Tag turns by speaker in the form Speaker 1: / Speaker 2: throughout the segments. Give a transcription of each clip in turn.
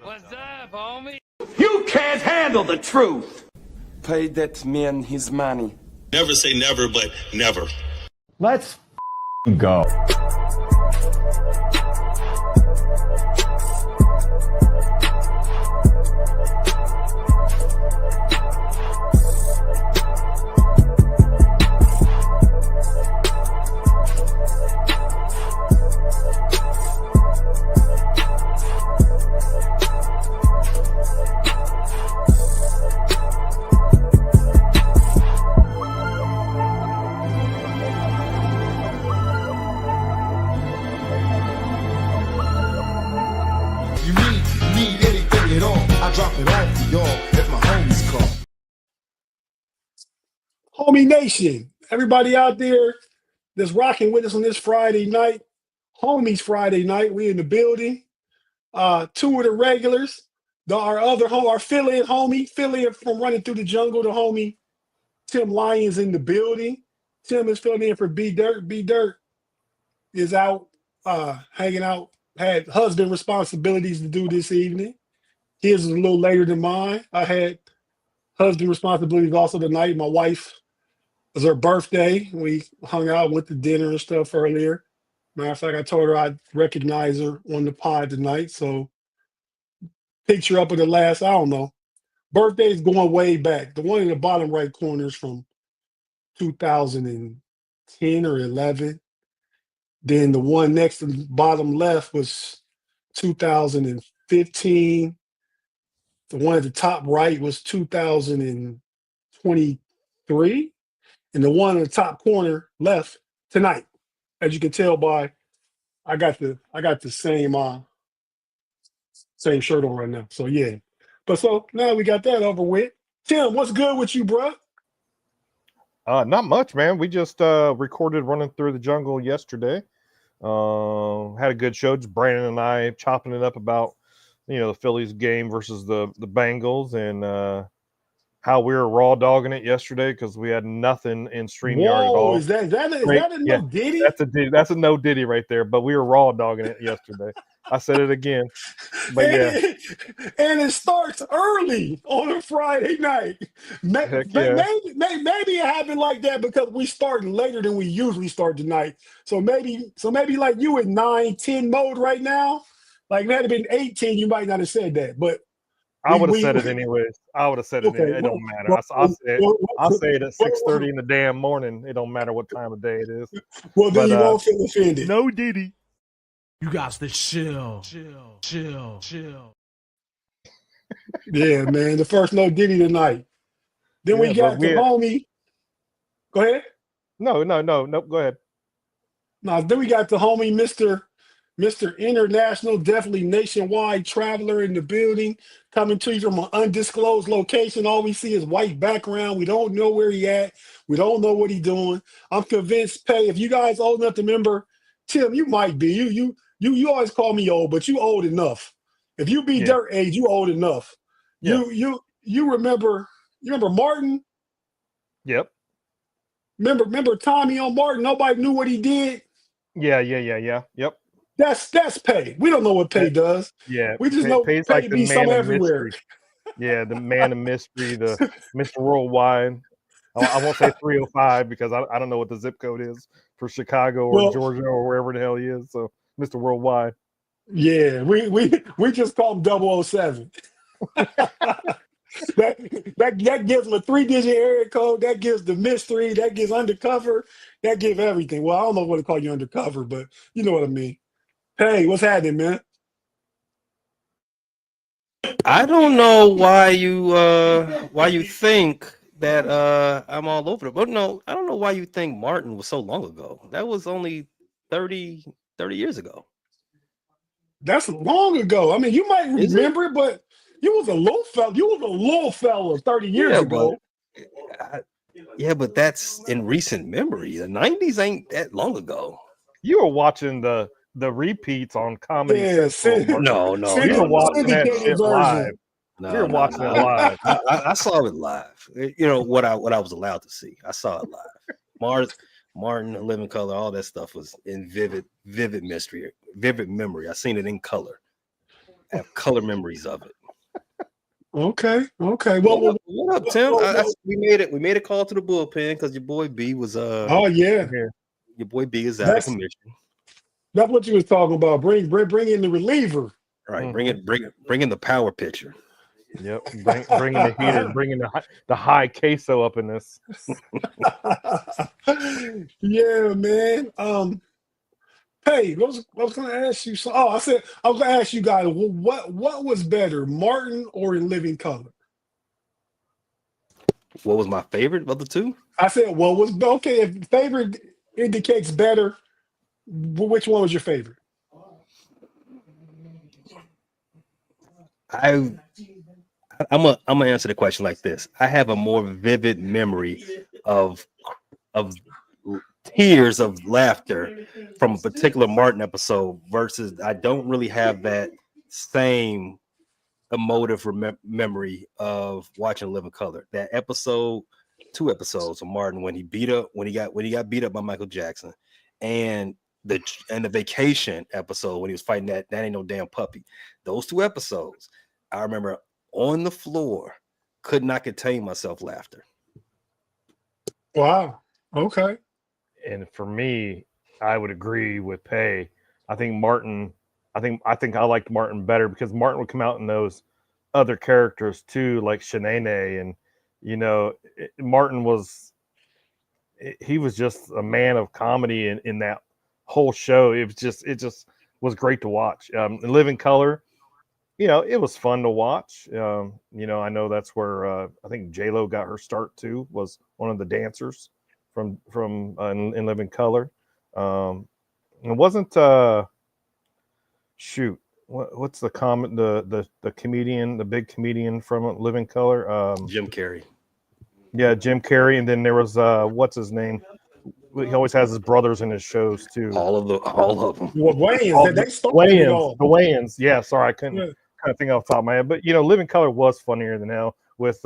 Speaker 1: What's up, homie?
Speaker 2: You can't handle the truth. Pay that man his money.
Speaker 3: Never say never, but never.
Speaker 4: Let's go.
Speaker 5: Homie Nation, everybody out there that's rocking with us on this Friday night, Homies Friday night, we in the building. Two of the regulars, our fill-in homie, fill-in from Running Through the Jungle, the homie Tim Lyons in the building. Tim is filling in for B Dirt. B Dirt is out hanging out, had husband responsibilities to do this evening. His is a little later than mine. I had husband responsibilities also tonight. My wife, it was her birthday. We hung out, went to dinner and stuff earlier. Matter of fact, I told her I'd recognize her on the pod tonight. So picture up of the last, I don't know. Birthday's going way back. The one in the bottom right corner is from 2010 or 11. Then the one next to the bottom left was 2015. The one at the top right was 2023. And the one in the top corner left tonight. As you can tell by, I got the same shirt on right now. So yeah. But so now we got that over with. Tim, what's good with you, bro?
Speaker 6: Not much, man. We just recorded Running Through the Jungle yesterday. Had a good show. Just Brandon and I chopping it up about the Phillies game versus the Bengals and how we were raw dogging it yesterday because we had nothing in StreamYard at all.
Speaker 5: Is that a no Diddy?
Speaker 6: That's a no Diddy right there. But we were raw dogging it yesterday. I said it again. But
Speaker 5: and it starts early on a Friday night. Maybe it happened like that because we starting later than we usually start tonight. So maybe like you in 9-10 mode right now. Like if it had been 18, you might not have said that. But
Speaker 6: I would have said it anyways. I would have said it. It don't matter. I'll say it at 6:30 in the damn morning. It don't matter what time of day it is.
Speaker 5: Well, then you won't feel offended.
Speaker 6: No Diddy.
Speaker 4: You got to chill.
Speaker 5: Yeah, man. The first no Diddy tonight. Then we got the homie. Go ahead.
Speaker 6: No. Go ahead.
Speaker 5: No, then we got the homie, Mr. International, definitely nationwide traveler in the building, coming to you from an undisclosed location. All we see is white background. We don't know where he at. We don't know what he doing. I'm convinced, Pay, if you guys old enough to remember, Tim, you might be. You always call me old, but you old enough. If you be dirt age, you old enough.
Speaker 6: Yeah.
Speaker 5: You remember Martin?
Speaker 6: Yep.
Speaker 5: Remember Tommy on Martin? Nobody knew what he did.
Speaker 6: Yeah. Yep.
Speaker 5: That's Pay. We don't know what Pay does.
Speaker 6: Yeah.
Speaker 5: We just know
Speaker 6: Pay's
Speaker 5: Pay
Speaker 6: like
Speaker 5: be some everywhere.
Speaker 6: Yeah, the man of mystery, the Mr. Worldwide. I won't say 305 because I don't know what the zip code is for Chicago or Georgia or wherever the hell he is. So Mr. Worldwide.
Speaker 5: Yeah, we just call him 007. that gives him a 3-digit area code. That gives the mystery. That gives undercover. That gives everything. Well, I don't know what to call you undercover, but you know what I mean. Hey, what's happening, man?
Speaker 7: I don't know why you think that I'm all over it. But no, I don't know why you think Martin was so long ago. That was only 30 years ago.
Speaker 5: That's long ago. I mean, you might remember it, but you was a little fella. You was a little fella 30 years ago.
Speaker 7: But that's in recent memory. The 90s ain't that long ago.
Speaker 6: You were watching the repeats on Comedy Central.
Speaker 7: No.
Speaker 6: You were watching that shit live. You're watching it live.
Speaker 7: I saw it live. You know what I was allowed to see. I saw it live. Martin, Living Color, all that stuff was in vivid memory. I seen it in color. I have color memories of it.
Speaker 5: Okay.
Speaker 7: What up, Tim? We made a call to the bullpen because your boy B was
Speaker 5: Oh yeah,
Speaker 7: your boy B is out of commission.
Speaker 5: That's what you was talking about. Bring in the reliever.
Speaker 7: All right, bring in the power pitcher.
Speaker 6: Yep, bringing the heater, bringing the high queso up in this.
Speaker 5: Yeah, man. Hey, I was going to ask you. I was going to ask you guys, what was better, Martin or In Living Color?
Speaker 7: What was my favorite of the two?
Speaker 5: I said, what was okay? If favorite indicates better, which one was your favorite?
Speaker 7: I'm gonna answer the question like this. I have a more vivid memory of tears of laughter from a particular Martin episode versus I don't really have that same emotive memory of watching Living Color. That episode, 2 episodes of Martin when he got beat up by Michael Jackson, and the Vacation episode when he was fighting that ain't no damn puppy. Those 2 episodes, I remember on the floor, could not contain myself laughter.
Speaker 5: Wow. Okay.
Speaker 6: And for me, I would agree with Pay. I think Martin. I think I liked Martin better because Martin would come out in those other characters too, like Shanae, and Martin was. He was just a man of comedy in that whole show. It just was great to watch. In Living Color, it was fun to watch. I know that's where I think J-Lo got her start too. Was one of the dancers from in Living Color. It wasn't what's the the comedian, the big comedian from Living Color?
Speaker 7: Jim Carrey.
Speaker 6: Yeah, Jim Carrey, and then there was what's his name? He always has his brothers in his shows too.
Speaker 7: All of them.
Speaker 5: Well, Wayans, they started it all.
Speaker 6: The Wayans. Yeah, sorry, I couldn't kind of think off the top of my head. But Living Color was funnier than hell with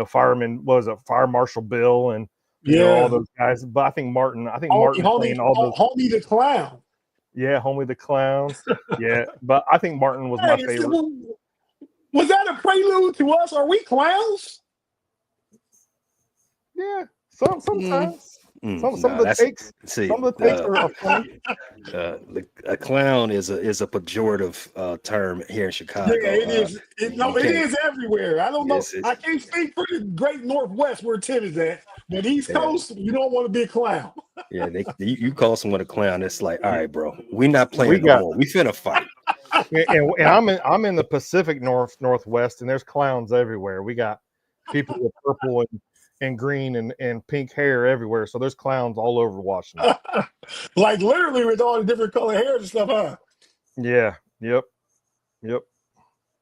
Speaker 6: fireman, Fire Marshal Bill and all those guys. But I think Martin playing all those.
Speaker 5: Homie the Clown.
Speaker 6: Yeah, Homie the Clown. Yeah, but I think Martin was my favorite.
Speaker 5: Was that a prelude to us? Are we clowns?
Speaker 6: Yeah, sometimes. Some of the takes. Some of the takes are funny.
Speaker 7: A clown is a pejorative term here in Chicago.
Speaker 5: Yeah, it is. It is everywhere. I don't know. I can't speak for the great Northwest where Tim is at, but East Coast, you don't want to be a clown.
Speaker 7: Yeah, you call someone a clown, it's like, all right, bro, we're not playing no more. We finna fight.
Speaker 6: And I'm in the Pacific Northwest, and there's clowns everywhere. We got people with purple and green and pink hair everywhere. So there's clowns all over Washington.
Speaker 5: Like literally with all the different color hair and stuff, huh?
Speaker 6: Yeah. Yep.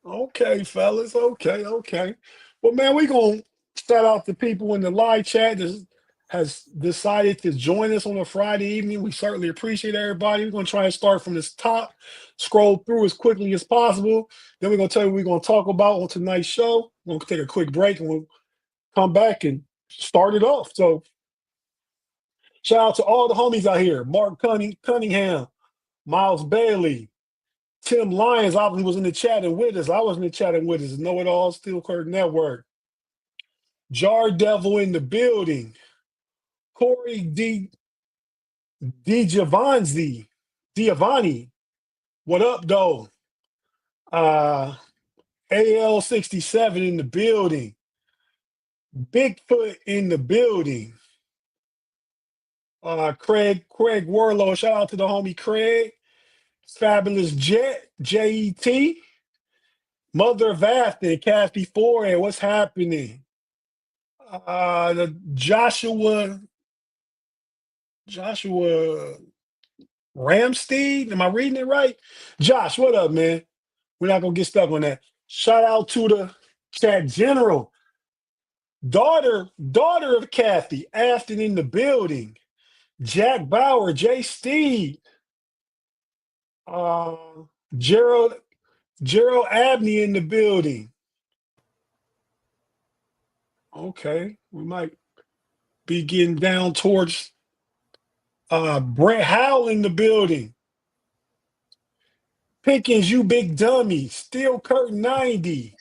Speaker 5: Okay, fellas. Okay. Well, man, we're going to shout out the people in the live chat that has decided to join us on a Friday evening. We certainly appreciate everybody. We're going to try and start from this top, scroll through as quickly as possible. Then we're going to tell you what we're going to talk about on tonight's show. We're going to take a quick break and we'll come back and start it off. So shout out to all the homies out here. Mark Cunningham, Miles Bailey, Tim Lyons obviously was in the chatting with us. I was in the chatting with us. Know It All Steel Curtain Network. Jar Devil in the building. Corey Giovanni. What up, though? AL67 in the building. Bigfoot in the building. Craig Warlow. Shout out to the homie Craig. Fabulous Jet, JET. Mother of Afton, Caspi 4, and what's happening? The Joshua Ramsteed. Am I reading it right? Josh, what up, man? We're not gonna get stuck on that. Shout out to the chat general. Daughter of Kathy, Afton in the building. Jack Bauer, J. Steve. Gerald Abney in the building. Okay, we might be getting down towards Brent Howell in the building. Pickens, you big dummy. Steel Curtain 90.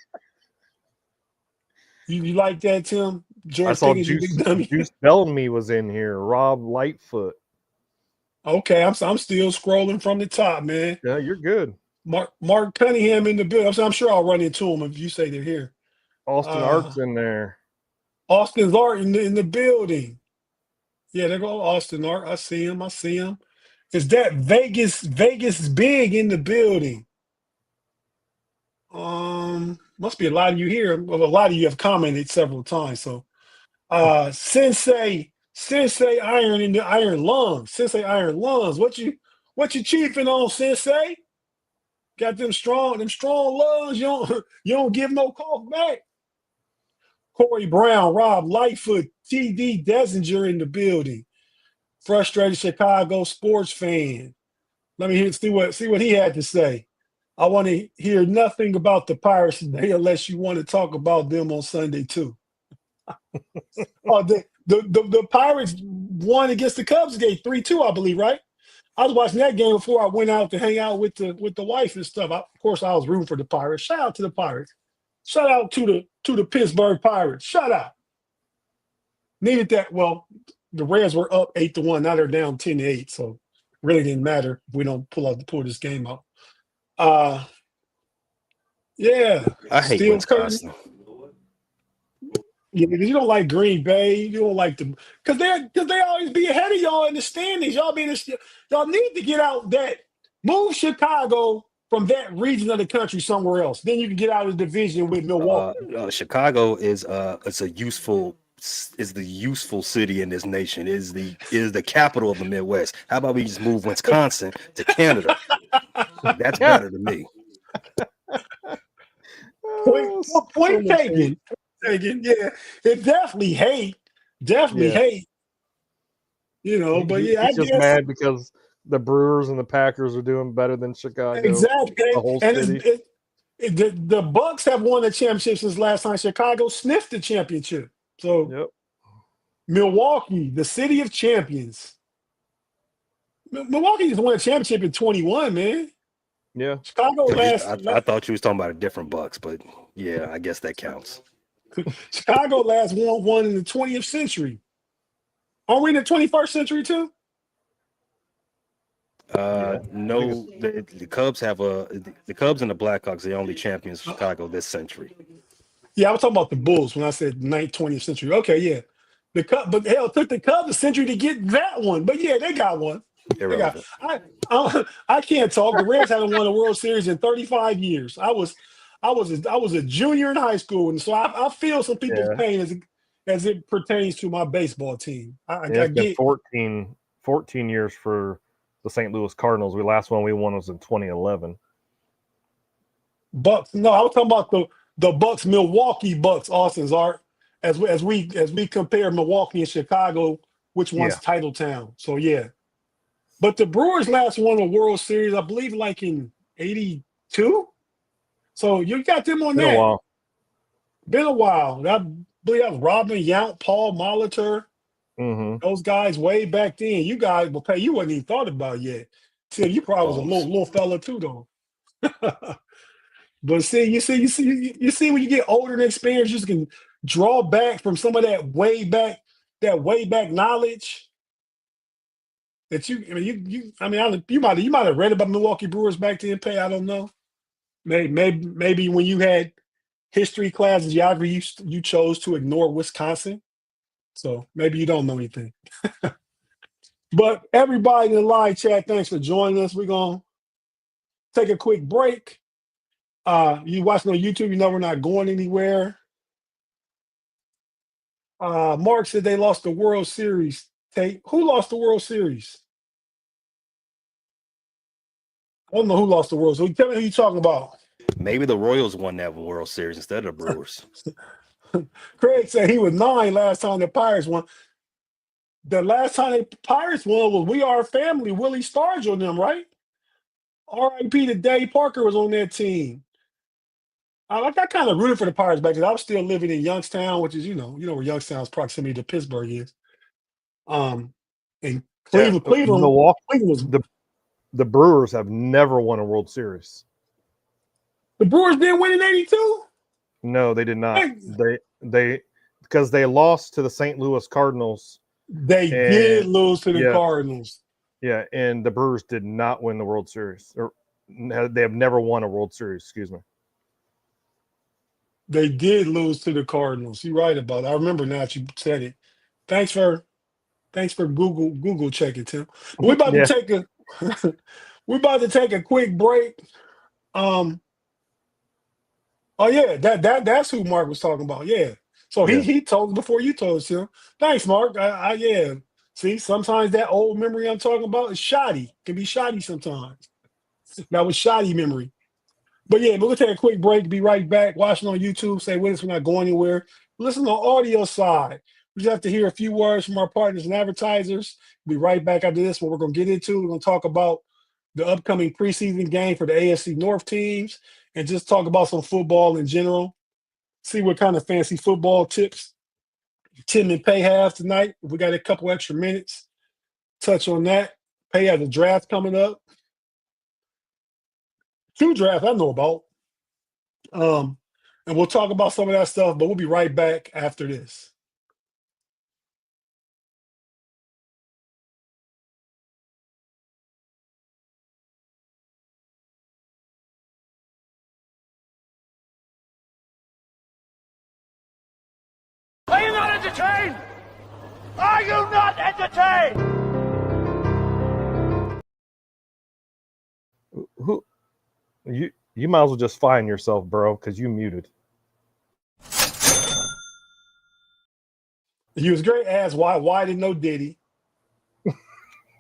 Speaker 5: You like that, Tim?
Speaker 6: I
Speaker 5: George
Speaker 6: saw
Speaker 5: Pickens, you big
Speaker 6: Juice
Speaker 5: dummy.
Speaker 6: Bellamy was in here. Rob Lightfoot.
Speaker 5: Okay, I'm still scrolling from the top, man.
Speaker 6: Yeah, you're good.
Speaker 5: Mark Cunningham in the building. I'm sure I'll run into him if you say they're here.
Speaker 6: Austin Art's in there.
Speaker 5: Austin's Art in the building. Yeah, there go Austin Art. I see him. Is that Vegas big in the building? Must be a lot of you here. Well, a lot of you have commented several times. So Sensei Iron in the Iron Lungs. Sensei Iron Lungs. What you chiefing on, Sensei? Got them strong lungs. You don't give no cough back. Corey Brown, Rob Lightfoot, TD Desinger in the building. Frustrated Chicago sports fan. Let me see what he had to say. I want to hear nothing about the Pirates today unless you want to talk about them on Sunday too. Oh, the Pirates won against the Cubs game 3-2, I believe, right? I was watching that game before I went out to hang out with the wife and stuff. Of course, I was rooting for the Pirates. Shout out to the Pirates. Shout out to the Pittsburgh Pirates. Shout out. Needed that. Well, the Reds were up 8-1. Now they're down 10-8. So really didn't matter if we don't pull this game out. Yeah.
Speaker 7: I hate Wisconsin.
Speaker 5: Yeah, because you don't like Green Bay, you don't like them because they always be ahead of y'all in the standings. Y'all need to get out move Chicago from that region of the country somewhere else. Then you can get out of the division with Milwaukee.
Speaker 7: Chicago is the useful city in this nation. It is the capital of the Midwest. How about we just move Wisconsin to Canada? That's better to me.
Speaker 5: Point taken. Yeah, it definitely hate. You know, but yeah,
Speaker 6: he's just mad because the Brewers and the Packers are doing better than Chicago.
Speaker 5: Exactly.
Speaker 6: The whole city.
Speaker 5: The Bucks have won the championship since last time Chicago sniffed the championship. So,
Speaker 6: yep.
Speaker 5: Milwaukee, the city of champions. Milwaukee just won a championship in 21, man.
Speaker 6: Yeah.
Speaker 5: Chicago last.
Speaker 7: I thought you was talking about a different Bucks, but yeah, I guess that counts.
Speaker 5: Chicago last won in the 20th century. Are we in the 21st century too?
Speaker 7: No, the Cubs the Cubs and the Blackhawks are the only champions of Chicago this century.
Speaker 5: Yeah, I was talking about the Bulls when I said 20th century. Okay, yeah. But hell, it took the Cubs a century to get that one. But yeah, they got one. I can't talk. The Reds haven't won a World Series in 35 years. I was a junior in high school, and so I feel some people's pain as it pertains to my baseball team.
Speaker 6: It's been 14 years for the St. Louis Cardinals. The last one we won was in 2011.
Speaker 5: Bucks. No, I was talking about the Bucks, Milwaukee Bucks, Austin's Art. As we compare Milwaukee and Chicago, which one's title town. So yeah. But the Brewers last won a World Series, I believe, like in '82. So you got them on there. Been a while. I believe that was Robin Yount, Paul Molitor.
Speaker 6: Mm-hmm.
Speaker 5: Those guys way back then. You guys will pay. You wasn't even thought about yet. See, you probably was a little fella too, though. But see, you see when you get older and experienced, you just can draw back from some of that way back knowledge. That you might have read about Milwaukee Brewers back then. I don't know. Maybe when you had history class and geography, you chose to ignore Wisconsin. So maybe you don't know anything. But everybody in the live chat, thanks for joining us. We're gonna take a quick break. You watching on YouTube, you know we're not going anywhere. Mark said they lost the World Series. Who lost the World Series? I don't know who lost the World Series. Tell me who you're talking about.
Speaker 7: Maybe the Royals won that World Series instead of the Brewers.
Speaker 5: Craig said he was 9 last time the Pirates won. The last time the Pirates won was We Are Family, Willie Stargell and them, right? R.I.P. to Dave Parker was on that team. I kind of rooted for the Pirates back then. I was still living in Youngstown, which is, you know where Youngstown's proximity to Pittsburgh is. And Cleveland was
Speaker 6: the Brewers have never won a World Series.
Speaker 5: The Brewers didn't win in '82.
Speaker 6: No, they did not.
Speaker 5: Hey.
Speaker 6: They because they lost to the St. Louis Cardinals.
Speaker 5: They did lose to the Cardinals.
Speaker 6: Yeah, and the Brewers did not win the World Series. Or they have never won a World Series. Excuse me.
Speaker 5: They did lose to the Cardinals. You're right about it. I remember now that you said it. Thanks for Google checking, Tim. We're about to take a we're about to take a quick break. Oh yeah, that's who Mark was talking about. Yeah. So he told us before you told us, Tim. Thanks, Mark. I yeah. See, sometimes that old memory I'm talking about is shoddy. Can be shoddy sometimes. That was shoddy memory. But yeah, we're gonna take a quick break. Be right back. Watching on YouTube. Stay with us. We're not going anywhere. Listen on audio side. We just have to hear a few words from our partners and advertisers. Be right back after this. What we're gonna get into. We're gonna talk about the upcoming preseason game for the AFC North teams, and just talk about some football in general. See what kind of fancy football tips Tim and Pay have tonight. We got a couple extra minutes. Touch on that. Pay has a draft coming up. 2 drafts I know about. And we'll talk about some of that stuff, but we'll be right back after this.
Speaker 2: Are you not entertained? Are you not entertained?
Speaker 6: Who you might as well just find yourself, bro, because you muted.
Speaker 5: You was great asked why didn't know Diddy.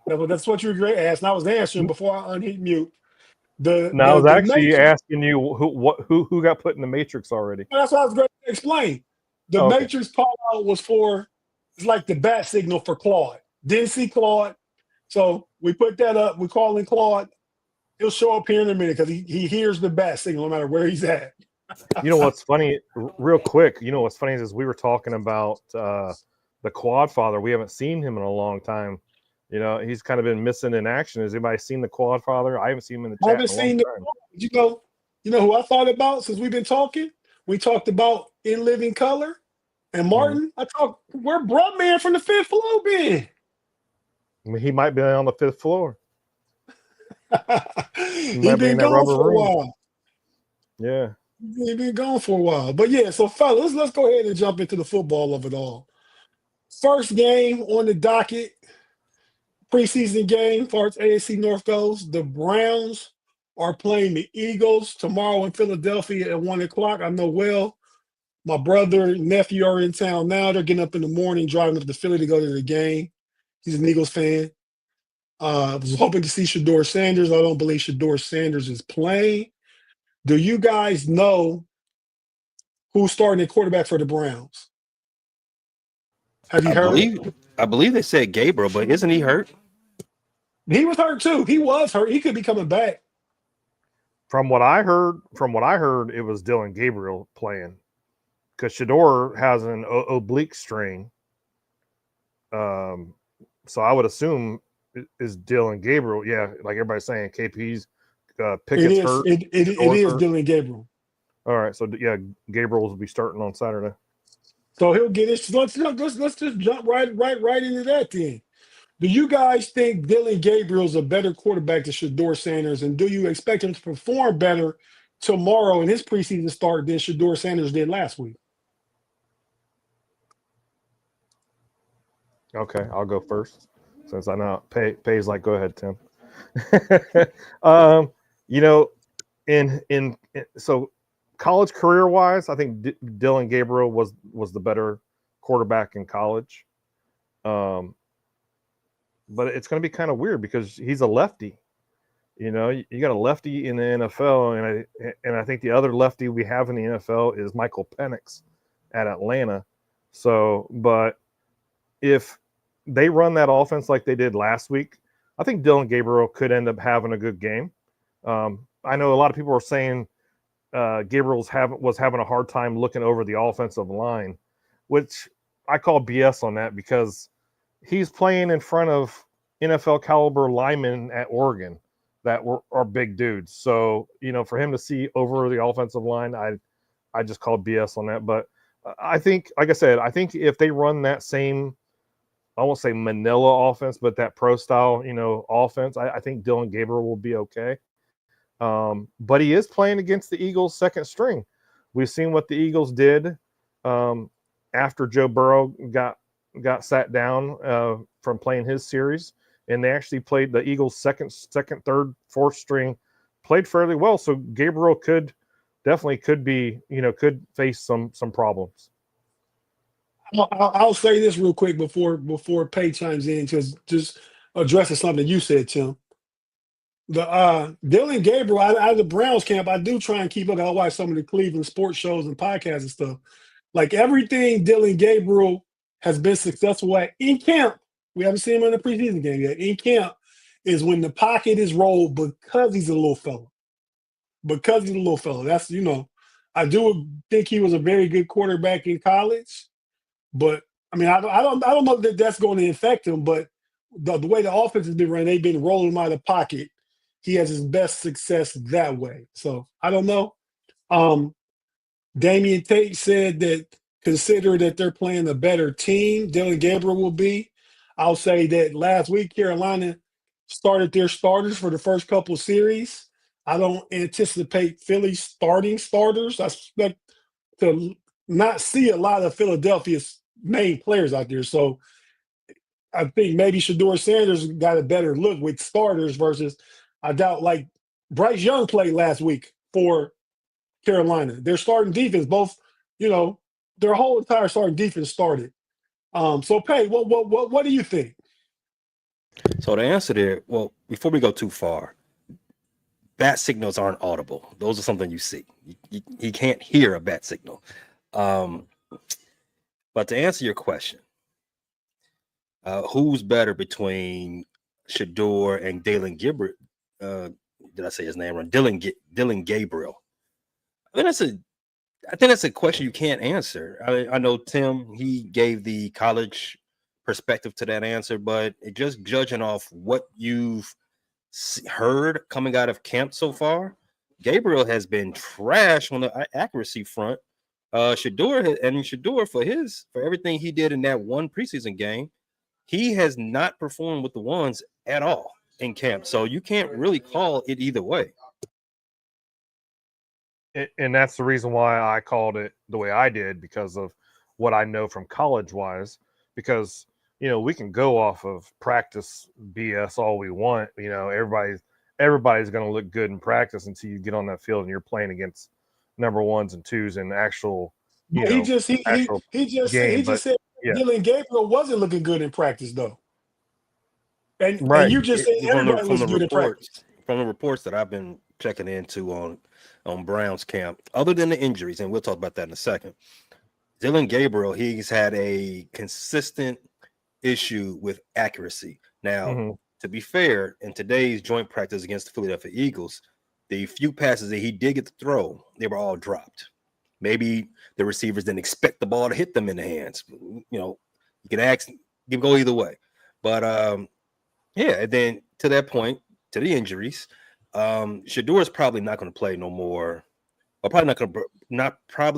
Speaker 5: That's what you were great asked. And I was answering before I unhit mute.
Speaker 6: I was actually
Speaker 5: Matrix,
Speaker 6: asking you who got put in the Matrix already.
Speaker 5: that's what I was going to explain. The Matrix call out was for, it's like the bat signal for Claude. Didn't see Claude, so we put that up. We call in Claude. He'll show up here in a minute because he hears the bat signal no matter where he's at.
Speaker 6: You know what's funny? Real quick, you know what's funny is we were talking about the Quad Father. We haven't seen him in a long time. You know, he's kind of been missing in action. Has anybody seen the Quad Father? I haven't seen him in the chat.
Speaker 5: I haven't seen the. You know who I thought about since we've been talking? We talked about In Living Color and Martin. I talked. Where Bruh Man from the 5th floor been?
Speaker 6: I mean, he might be on the 5th floor.
Speaker 5: He been gone for a while.
Speaker 6: Yeah.
Speaker 5: He been gone for a while. But yeah, so fellas, let's go ahead and jump into the football of it all. First game on the docket, preseason game, as far as AFC North goes. The Browns are playing the Eagles tomorrow in Philadelphia at 1 o'clock. I know well. My brother and nephew are in town now. They're getting up in the morning, driving up to Philly to go to the game. He's an Eagles fan. I was hoping to see Shador Sanders. I don't believe Shador Sanders is playing. Do you guys know who's starting at quarterback for the Browns? Have you heard?
Speaker 7: I believe they said Gabriel, but isn't he hurt?
Speaker 5: He was hurt too. He was hurt. He could be coming back.
Speaker 6: From what I heard, it was Dylan Gabriel playing because Shador has an oblique strain. So I would assume is Dylan Gabriel. Yeah, like everybody's saying, KP's Pickett's hurt.
Speaker 5: It is Dylan Gabriel.
Speaker 6: All right, so yeah, Gabriel will be starting on Saturday.
Speaker 5: So he'll get it. Let's just jump right into that then. Do you guys think Dylan Gabriel's a better quarterback than Shador Sanders, and do you expect him to perform better tomorrow in his preseason start than Shador Sanders did last week?
Speaker 6: Okay, I'll go first since I know Pay's like, go ahead, Tim. You know, in so college career wise, I think Dylan Gabriel was the better quarterback in college. But it's going to be kind of weird because he's a lefty. You know, you got a lefty in the NFL, and I think the other lefty we have in the NFL is Michael Penix at Atlanta. So, but if they run that offense like they did last week, I think Dylan Gabriel could end up having a good game. I know a lot of people are saying Gabriel was having a hard time looking over the offensive line, which I call BS on that because he's playing in front of NFL caliber linemen at Oregon. that are big dudes. So, for him to see over the offensive line, I just called BS on that. But I think, like I said, I think if they run that same, I won't say Manila offense, but that pro style, offense, I think Dylan Gabriel will be okay. But he is playing against the Eagles' second string. We've seen what the Eagles did after Joe Burrow got sat down from playing his series, and they actually played the Eagles' second, third, fourth string, played fairly well. So Gabriel could face some problems.
Speaker 5: I'll say this real quick before Pay chimes in, just addressing something you said, Tim. The Dylan Gabriel out of the Browns camp, I do try and keep up. I watch some of the Cleveland sports shows and podcasts and stuff. Like everything Dylan Gabriel has been successful at in camp, we haven't seen him in the preseason game yet. In camp is when the pocket is rolled because he's a little fella. Because he's a little fella. That's I do think he was a very good quarterback in college, but I mean I don't know that that's going to affect him. But the way the offense has been run, they've been rolling him out of the pocket. He has his best success that way. So I don't know. Damian Tate said that consider that they're playing a better team, Dylan Gabriel will be. I'll say that last week Carolina started their starters for the first couple series. I don't anticipate Philly starting starters. I expect to not see a lot of Philadelphia's main players out there. So I think maybe Shedeur Sanders got a better look with starters versus I doubt like Bryce Young played last week for Carolina. Their starting defense, both, their whole entire starting defense started. So Pay, what do you think?
Speaker 7: So the answer there, well, before we go too far, bat signals aren't audible. Those are something you see. You can't hear a bat signal. But to answer your question, who's better between Shedeur and Dylan Gabriel? Did I say his name right? Dylan Gabriel. I think that's a question you can't answer. I know Tim, he gave the college perspective to that answer, but just judging off what you've heard coming out of camp so far, Gabriel has been trash on the accuracy front. Shedeur for everything he did in that one preseason game, he has not performed with the ones at all in camp. So you can't really call it either way.
Speaker 6: And that's the reason why I called it the way I did, because of what I know from college wise, because, we can go off of practice BS all we want. Everybody's going to look good in practice until you get on that field and you're playing against number ones and twos in actual,
Speaker 5: He just said Dylan Gabriel wasn't looking good in practice though. And you just said everybody was good in practice.
Speaker 7: From the reports that I've been checking into on Browns camp, other than the injuries, and we'll talk about that in a second, Dylan Gabriel, he's had a consistent issue with accuracy. Now, to be fair, in today's joint practice against the Philadelphia Eagles, the few passes that he did get to throw, they were all dropped. Maybe the receivers didn't expect the ball to hit them in the hands. You can go either way. But and then to that point, to the injuries, Shedeur is probably not going to play no more, or probably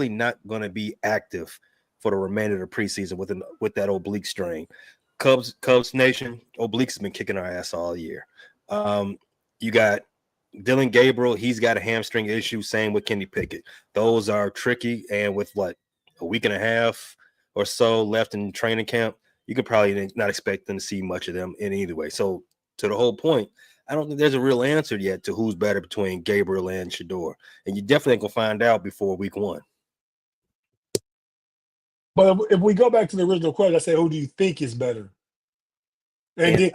Speaker 7: not going to be active for the remainder of the preseason with that oblique strain. Cubs Nation, obliques has been kicking our ass all year. You got Dylan Gabriel, he's got a hamstring issue, same with Kenny Pickett. Those are tricky, and with a week and a half or so left in training camp, you could probably not expect them to see much of them in either way. So to the whole point, I don't think there's a real answer yet to who's better between Gabriel and Shedeur. And you definitely ain't going to find out before week one.
Speaker 5: But if we go back to the original question, I say, who do you think is better? Do you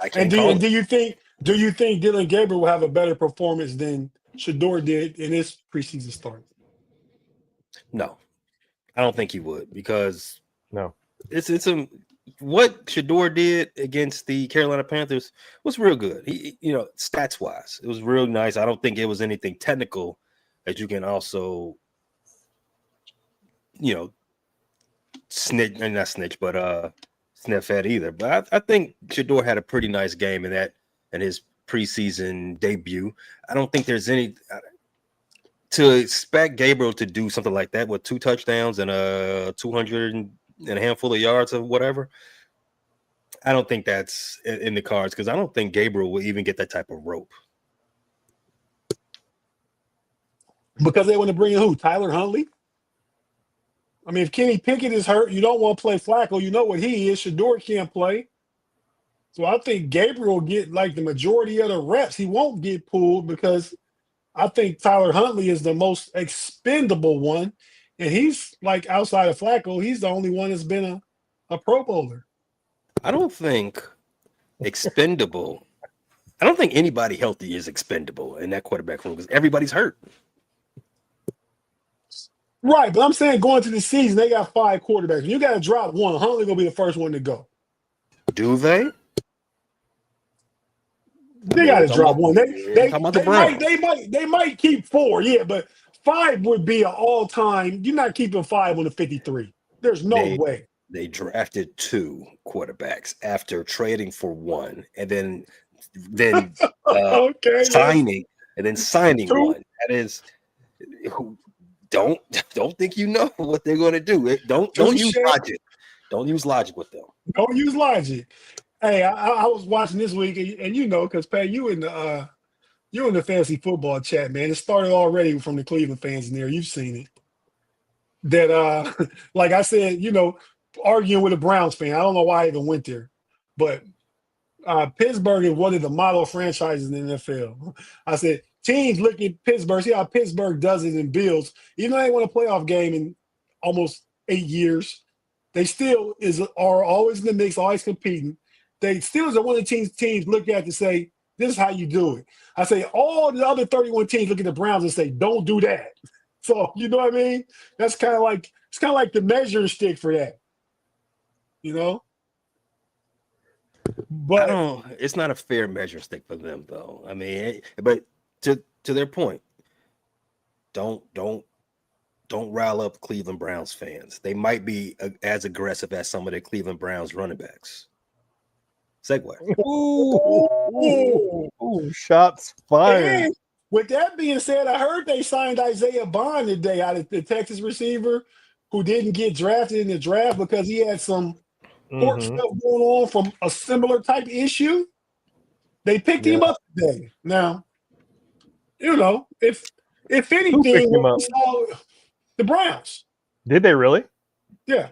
Speaker 5: think Dylan Gabriel will have a better performance than Shedeur did in his preseason start?
Speaker 7: No, I don't think he would, because
Speaker 6: no,
Speaker 7: what Shedeur did against the Carolina Panthers was real good. He, stats wise, it was real nice. I don't think it was anything technical that you can also, sniff at either. But I think Shedeur had a pretty nice game in his preseason debut. I don't think there's any to expect Gabriel to do something like that with 2 touchdowns and 200 and a handful of yards or whatever. I don't think that's in the cards because I don't think Gabriel will even get that type of rope.
Speaker 5: Because they want to bring in who? Tyler Huntley? I mean, if Kenny Pickett is hurt, you don't want to play Flacco. You know what he is. Shador can't play. So I think Gabriel will get like the majority of the reps. He won't get pulled because I think Tyler Huntley is the most expendable one. And he's like outside of Flacco, he's the only one that's been a Pro Bowler.
Speaker 7: I don't think expendable. I don't think anybody healthy is expendable in that quarterback room because everybody's hurt.
Speaker 5: Right, but I'm saying going to the season, they got 5 quarterbacks. You got to drop one. Huntley going to be the first one to go.
Speaker 7: Do they?
Speaker 5: They got to drop one. They might keep 4, yeah, but 5 would be an all-time. You're not keeping 5 on the 53. There's no way.
Speaker 7: They drafted 2 quarterbacks after trading for 1, and then signing 1. That is, don't think you know what they're going to do. Don't use logic. Don't use logic with them.
Speaker 5: Don't use logic. Hey, I was watching this week, and you know, because Pat, you in the fantasy football chat, man. It started already from the Cleveland fans in there. You've seen it. That like I said, you know, arguing with a Browns fan. I don't know why I even went there, but Pittsburgh is one of the model franchises in the NFL. I said teams look at Pittsburgh, see how Pittsburgh does it in Bills. Even though they won a playoff game in almost 8 years, they still are always in the mix, always competing. They still are one of the teams look at to say, this is how you do it. I say all the other 31 teams look at the Browns and say, don't do that. So you know what I mean? That's kind of like the measuring stick for that. You know? But
Speaker 7: it's not a fair measure stick for them though. I mean, but to their point, don't rile up Cleveland Browns fans. They might be as aggressive as some of the Cleveland Browns running backs. Segue.
Speaker 6: Ooh, shots fired.
Speaker 5: And with that being said, I heard they signed Isaiah Bond today out of the Texas receiver who didn't get drafted in the draft because he had some court stuff going on from a similar type issue. They picked him up today. Now, you know, if anything, the Browns.
Speaker 6: Did they really?
Speaker 5: Yeah.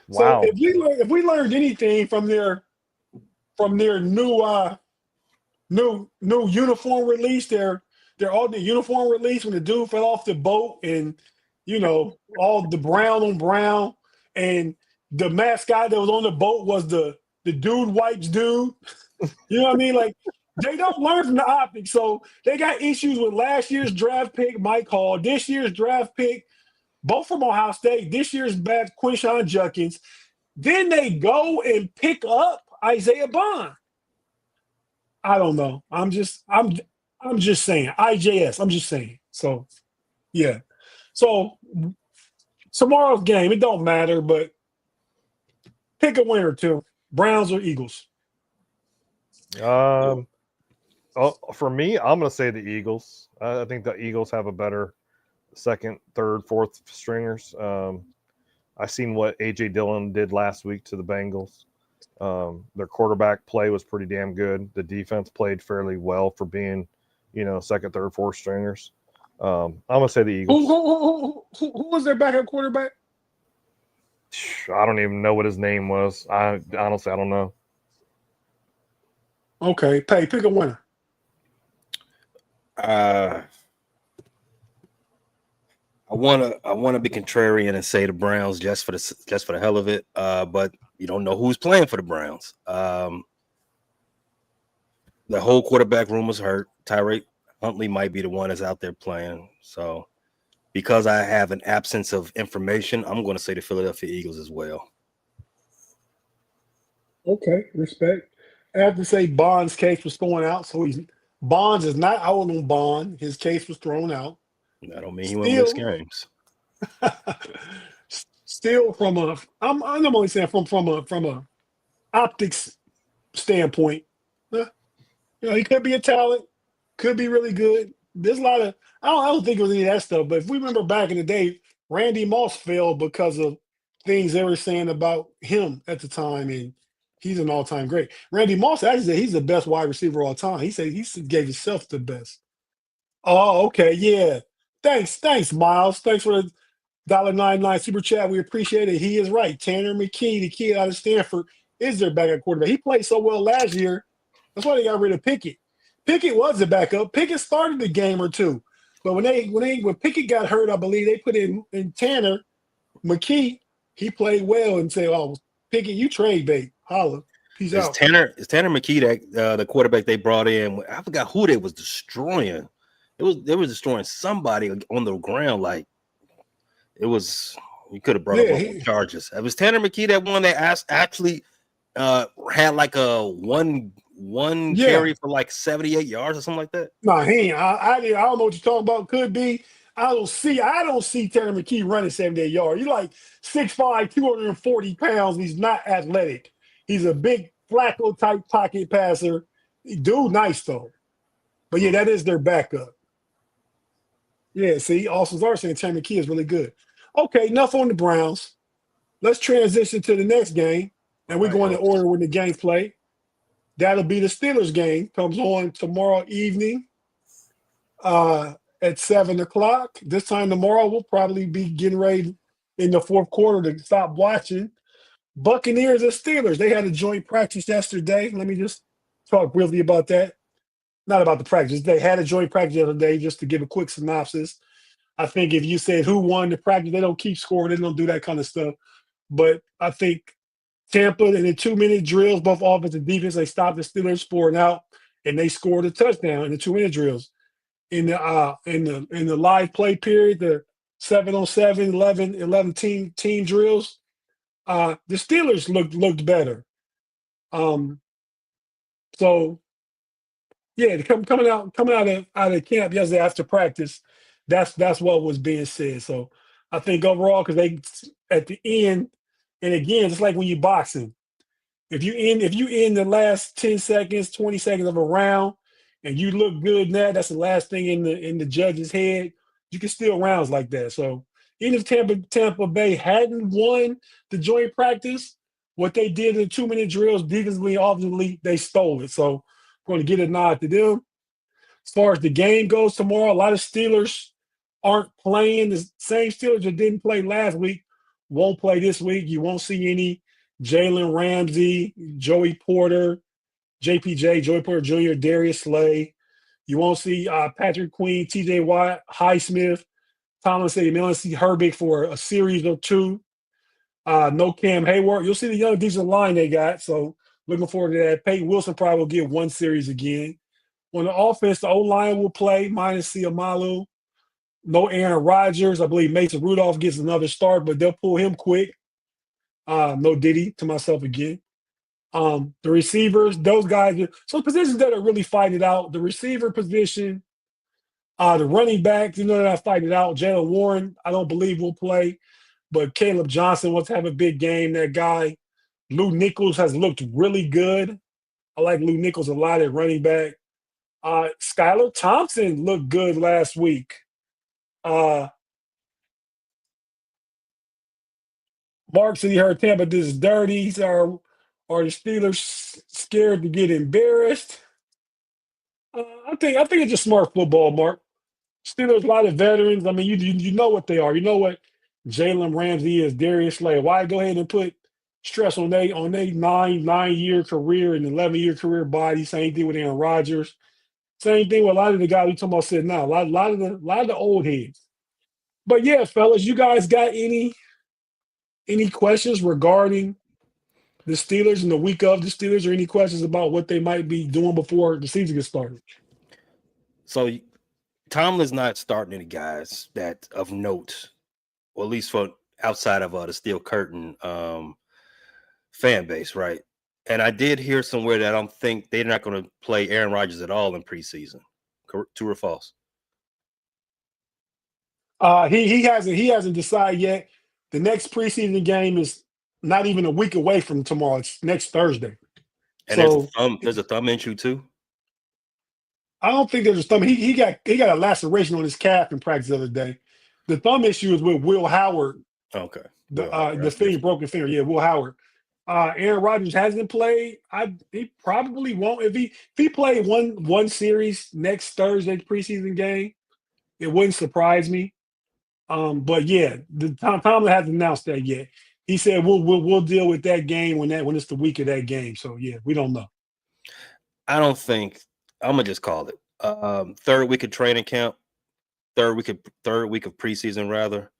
Speaker 6: Wow.
Speaker 5: So if we learned anything from their new uniform release, their uniform release when the dude fell off the boat and you know all the brown on brown and the mascot that was on the boat was the dude wipes dude. You know what I mean? Like they don't learn from the optics. So they got issues with last year's draft pick, Mike Hall, this year's draft pick, both from Ohio State, this year's bad Quinshon Judkins. Then they go and pick up Isaiah Bond. I don't know. I'm just saying. IJS. I'm just saying. So yeah. So tomorrow's game, it don't matter, but pick a winner too. Browns or Eagles.
Speaker 6: For me, I'm going to say the Eagles. I think the Eagles have a better second, third, fourth stringers. I seen what A.J. Dillon did last week to the Bengals. Their quarterback play was pretty damn good. The defense played fairly well for being, you know, second, third, fourth stringers. I'm going to say the Eagles.
Speaker 5: Who was their backup quarterback?
Speaker 6: I don't even know what his name was. I don't know.
Speaker 5: Okay, pick a winner.
Speaker 7: I want to be contrarian and say the Browns just for the hell of it. But you don't know who's playing for the Browns. The whole quarterback room was hurt. Tyreek Huntley might be the one that's out there playing. So because I have an absence of information, I'm going to say the Philadelphia Eagles as well.
Speaker 5: Okay, respect. I have to say Bond's case was thrown out, so Bonds is not out on Bond. His case was thrown out.
Speaker 7: I don't mean he won't miss games.
Speaker 5: Still, I'm only saying from a optics standpoint, He could be a talent, could be really good. There's a lot of I don't think it was any of that stuff. But if we remember back in the day, Randy Moss failed because of things they were saying about him at the time, and he's an all-time great. Randy Moss actually said he's the best wide receiver of all time. He said gave himself the best. Oh, okay, yeah. Thanks, Miles. Thanks for the $1.99 super chat. We appreciate it. He is right. Tanner McKee, the kid out of Stanford, is their backup quarterback. He played so well last year. That's why they got rid of Pickett. Pickett was the backup. Pickett started the game or two. But when Pickett got hurt, I believe they put in Tanner McKee. He played well and said, "Oh, Pickett, you trade bait. Holla. Peace out."
Speaker 7: Is Tanner McKee that the quarterback they brought in? I forgot who they was destroying. They were destroying somebody on the ground. Like it was, you could have brought up charges. It was Tanner McKee, that one that actually had like a one carry for like 78 yards or something like that.
Speaker 5: Nah, he ain't. I don't know what you're talking about. Could be. I don't see Tanner McKee running 78 yards. He's like 6'5", 240 pounds. And he's not athletic. He's a big Flacco type pocket passer. Dude, nice though. But yeah, that is their backup. Yeah, see, Austin's are saying Tanner McKee is really good. Okay, enough on the Browns. Let's transition to the next game. And we're going to order when the games play. That'll be the Steelers game. Comes on tomorrow evening at 7 o'clock. This time tomorrow, we'll probably be getting ready in the fourth quarter to stop watching. Buccaneers and Steelers. They had a joint practice yesterday. Let me just talk briefly about that. Not about the practice. They had a joint practice the other day, just to give a quick synopsis. I think if you said who won the practice, they don't keep scoring. They don't do that kind of stuff. But I think Tampa, in the 2-minute drills, both offense and defense, they stopped the Steelers 4-and-out, and they scored a touchdown in the 2-minute drills. In the live play period, the 7-on-7, 11 team drills, the Steelers looked better. So yeah, coming out of camp yesterday after practice, that's what was being said. So I think overall, because they at the end, and again, just like when you boxing, if you end the last 10 seconds, 20 seconds of a round, and you look good in that's the last thing in the judge's head, you can steal rounds like that. So even if Tampa Bay hadn't won the joint practice, what they did in the 2-minute drills, defensively, offensively, they stole it. So I'm going to get a nod to them. As far as the game goes tomorrow, a lot of Steelers aren't playing. The same Steelers that didn't play last week won't play this week. You won't see any Jalen Ramsey, Joey Porter, JPJ, Joey Porter Jr., Darius Slay. You won't see Patrick Queen, TJ Watt, Highsmith, Thomas A. Millicent, Herbig for a series or two. No Cam Hayward. You'll see the young decent line they got. So looking forward to that. Peyton Wilson probably will get one series again. On the offense, the O-line will play minus Siamalu. No Aaron Rodgers. I believe Mason Rudolph gets another start, but they'll pull him quick. No Diddy to myself again. The receivers, those guys. So positions that are really fighting it out. The receiver position, the running backs, they're not fighting it out. Jalen Warren, I don't believe will play, but Caleb Johnson wants to have a big game. That guy, Lou Nichols, has looked really good. I like Lou Nichols a lot at running back. Skylar Thompson looked good last week. Mark said he heard Tampa did this dirty. He said, are the Steelers scared to get embarrassed? I think it's just smart football, Mark. Steelers, a lot of veterans. I mean, you know what they are. You know what Jalen Ramsey is, Darius Slay. Why go ahead and put stress on they 9-year career and 11-year career body? Same thing with Aaron Rodgers. Same thing with a lot of the guys we talking about sitting now. A lot of the old heads. But yeah, fellas, you guys got any questions regarding the Steelers and the week of the Steelers, or any questions about what they might be doing before the season gets started?
Speaker 7: So Tomlin's not starting any guys that of note, or at least for outside of the Steel Curtain fan base, right? And I did hear somewhere that I don't think they're not going to play Aaron Rodgers at all in preseason. True or false?
Speaker 5: He hasn't decided yet. The next preseason game is not even a week away from tomorrow. It's next Thursday.
Speaker 7: And so, there's a thumb issue too.
Speaker 5: I don't think there's a thumb. He got a laceration on his calf in practice the other day. The thumb issue is with Will Howard,
Speaker 7: Okay.
Speaker 5: the finger, broken finger. Yeah, Will Howard. Aaron Rodgers hasn't played. He probably won't. If he played one series next Thursday preseason game, it wouldn't surprise me. But yeah, Tomlin hasn't announced that yet. He said we'll deal with that game when it's the week of that game. So yeah, we don't know.
Speaker 7: I don't think I'm gonna just call it. Third week of training camp, third week of preseason rather.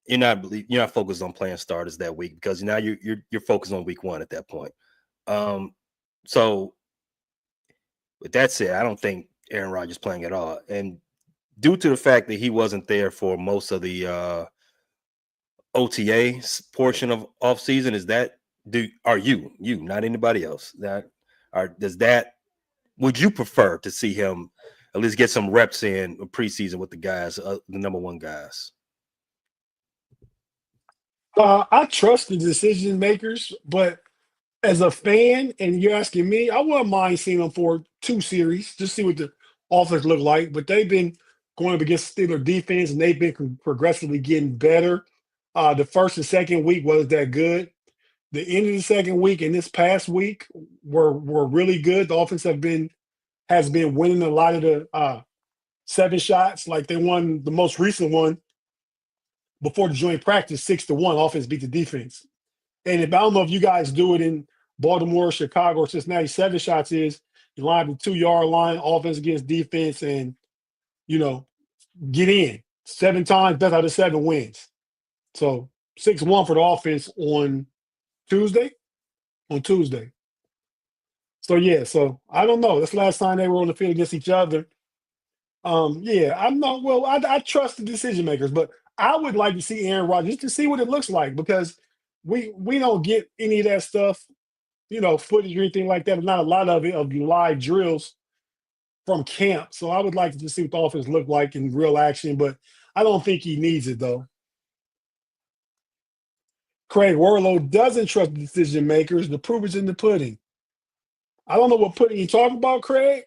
Speaker 7: You're not focused on playing starters that week because now you're focused on week 1 at that point. So with that said, I don't think Aaron Rodgers playing at all. And due to the fact that he wasn't there for most of the OTA portion of offseason, are you not anybody else would you prefer to see him at least get some reps in preseason with the guys, the number 1 guys?
Speaker 5: I trust the decision makers, but as a fan, and you're asking me, I wouldn't mind seeing them for 2 series, just see what the offense look like. But they've been going up against Steeler defense, and they've been progressively getting better. The first and second week wasn't that good. The end of the second week and this past week were really good. The offense has been winning a lot of the 7 shots. Like they won the most recent one before the joint practice, 6-1. Offense beat the defense. And I don't know if you guys do it in Baltimore, Chicago, or Cincinnati, 7 shots is you line the 2-yard line, offense against defense, and get in 7 times. Best out of 7 wins. So 6-1 for the offense on Tuesday. So yeah, so I don't know. That's the last time they were on the field against each other. I trust the decision makers, but I would like to see Aaron Rodgers just to see what it looks like because we don't get any of that stuff, footage or anything like that. Not a lot of it of live drills from camp. So I would like to just see what the offense look like in real action, but I don't think he needs it though. Craig Warlow doesn't trust the decision makers. The proof is in the pudding. I don't know what pudding you're talking about, Craig,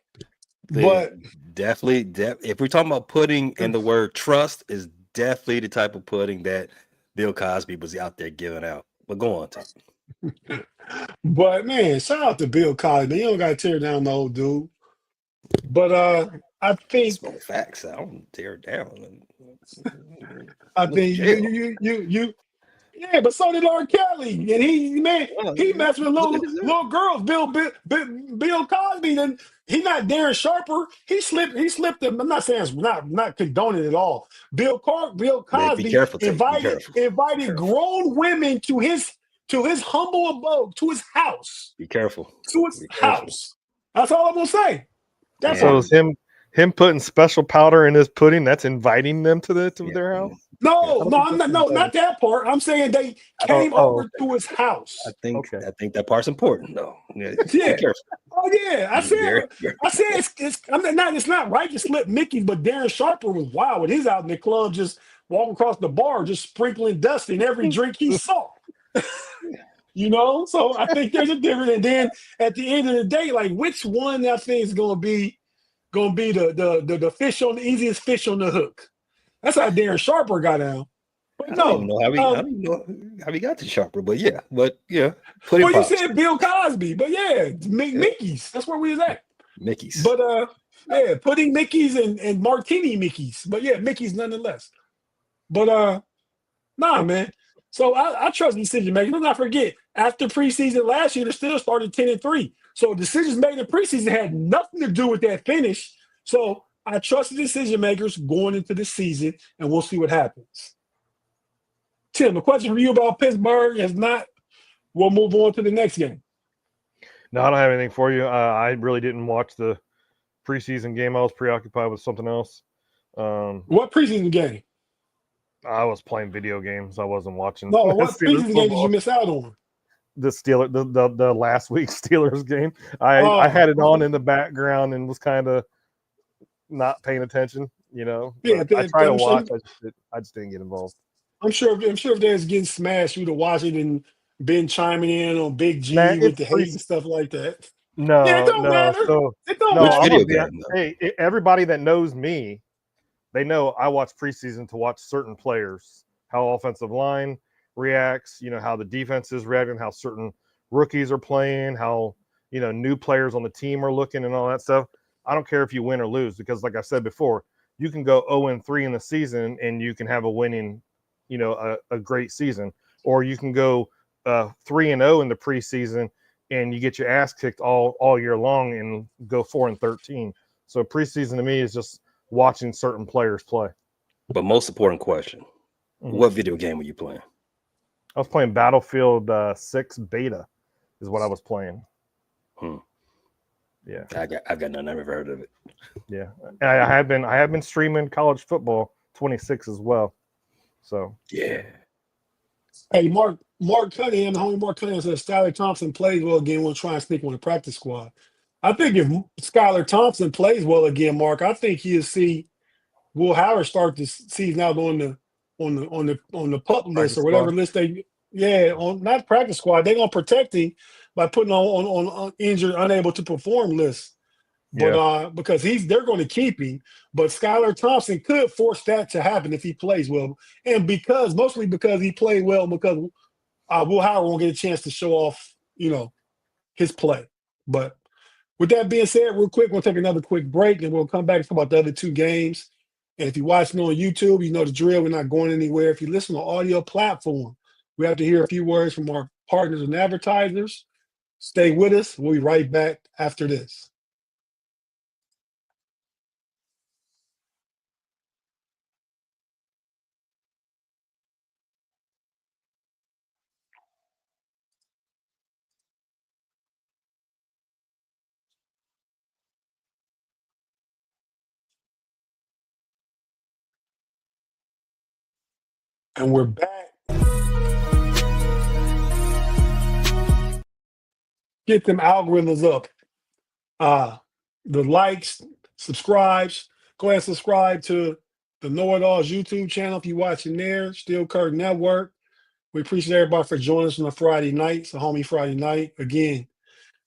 Speaker 5: but
Speaker 7: definitely, if we're talking about pudding and the word trust is definitely the type of pudding that Bill Cosby was out there giving out. But go on, Tom.
Speaker 5: But man, shout out to Bill Cosby. You don't got to tear down the old dude. But I think
Speaker 7: facts. I don't tear it down.
Speaker 5: I think you. Yeah, but so did R. Kelly, and he messed with little girls. Bill Cosby, then he's not Darren Sharper. He slipped them. I'm not saying it's not condoning at all. Bill Cosby invited grown women to his humble abode, to his house.
Speaker 7: Be careful.
Speaker 5: To his house. That's all I'm gonna say.
Speaker 6: That's all. So it's him putting special powder in his pudding. That's inviting them to their house.
Speaker 5: No, not that part. I'm saying they came over to his house.
Speaker 7: I think that part's important. No,
Speaker 5: yeah. Oh yeah, I said it's not right to slip Mickey, but Darren Sharper was wild when he's out in the club just walking across the bar, just sprinkling dust in every drink he saw. So I think there's a difference. And then at the end of the day, like which one I think is gonna be the fish on the easiest fish on the hook. That's how Darren Sharper got down. But no,
Speaker 7: I don't know how he got to Sharper, but yeah.
Speaker 5: You said Bill Cosby, but yeah, Mickey's. That's where we was at.
Speaker 7: Mickey's.
Speaker 5: But pudding Mickey's and martini Mickey's. But yeah, Mickey's nonetheless. But nah, man. So I trust decision makers. Let's not forget, after preseason last year, the Steelers started 10-3. So decisions made in preseason had nothing to do with that finish. So I trust the decision makers going into the season, and we'll see what happens. Tim, the question for you about Pittsburgh is not. We'll move on to the next game.
Speaker 6: No, I don't have anything for you. I really didn't watch the preseason game. I was preoccupied with something else.
Speaker 5: What preseason game?
Speaker 6: I was playing video games. I wasn't watching.
Speaker 5: No, what preseason game did you miss out on?
Speaker 6: The last week's Steelers game. I had it on in the background and was kind of not paying attention, Yeah, I tried to watch. I just didn't get involved. I'm sure
Speaker 5: if there's getting smashed, you'd have watched it and been chiming in on Big G with the hate and stuff like that. Yeah, it
Speaker 6: No,
Speaker 5: don't
Speaker 6: no.
Speaker 5: matter.
Speaker 6: So
Speaker 5: It don't
Speaker 6: no,
Speaker 7: Which
Speaker 6: I'm
Speaker 5: matter.
Speaker 7: video
Speaker 6: gonna be.
Speaker 7: game, though?
Speaker 6: Hey, everybody that knows me, they know I watch preseason to watch certain players, how offensive line reacts, how the defense is reacting, how certain rookies are playing, how new players on the team are looking, and all that stuff. I don't care if you win or lose because, like I said before, you can go 0-3 in the season and you can have a winning, a great season, or you can go 3-0 in the preseason and you get your ass kicked all year long and go 4-13. So preseason to me is just watching certain players play.
Speaker 7: But most important question:
Speaker 6: Mhm.
Speaker 7: what video game were you playing?
Speaker 6: I was playing Battlefield 6 beta is what I was playing.
Speaker 7: Hmm.
Speaker 6: Yeah.
Speaker 7: I've got none. I've never heard of it.
Speaker 6: Yeah. And I have been streaming college football 26 as well. So
Speaker 7: Yeah.
Speaker 5: Hey, Mark Cunningham, the homie Mark Cunningham said Skylar Thompson plays well again. We'll try and sneak on the practice squad. I think if Skylar Thompson plays well again, Mark, I think you'll see Will Howard start the season out on the pup list
Speaker 6: practice
Speaker 5: or whatever
Speaker 6: squad.
Speaker 5: list on not practice squad. They're gonna protect him by putting on injured, unable to perform list. But
Speaker 6: Yeah.
Speaker 5: because they're going to keep him, but Skylar Thompson could force that to happen if he plays well, and mostly because he played well, because Will Howard won't get a chance to show off, his play. But with that being said, real quick, we'll take another quick break, and we'll come back and talk about the other two games. And if you're watching on YouTube, you know the drill. We're not going anywhere. If you listen to audio platform, we have to hear a few words from our partners and advertisers. Stay with us. We'll be right back after this. And we're back. Get them algorithms up. The likes, subscribes. Go ahead and subscribe to the Know It All's YouTube channel if you're watching there. Steel Curtain Network. We appreciate everybody for joining us on a Friday night. It's a homie Friday night. Again,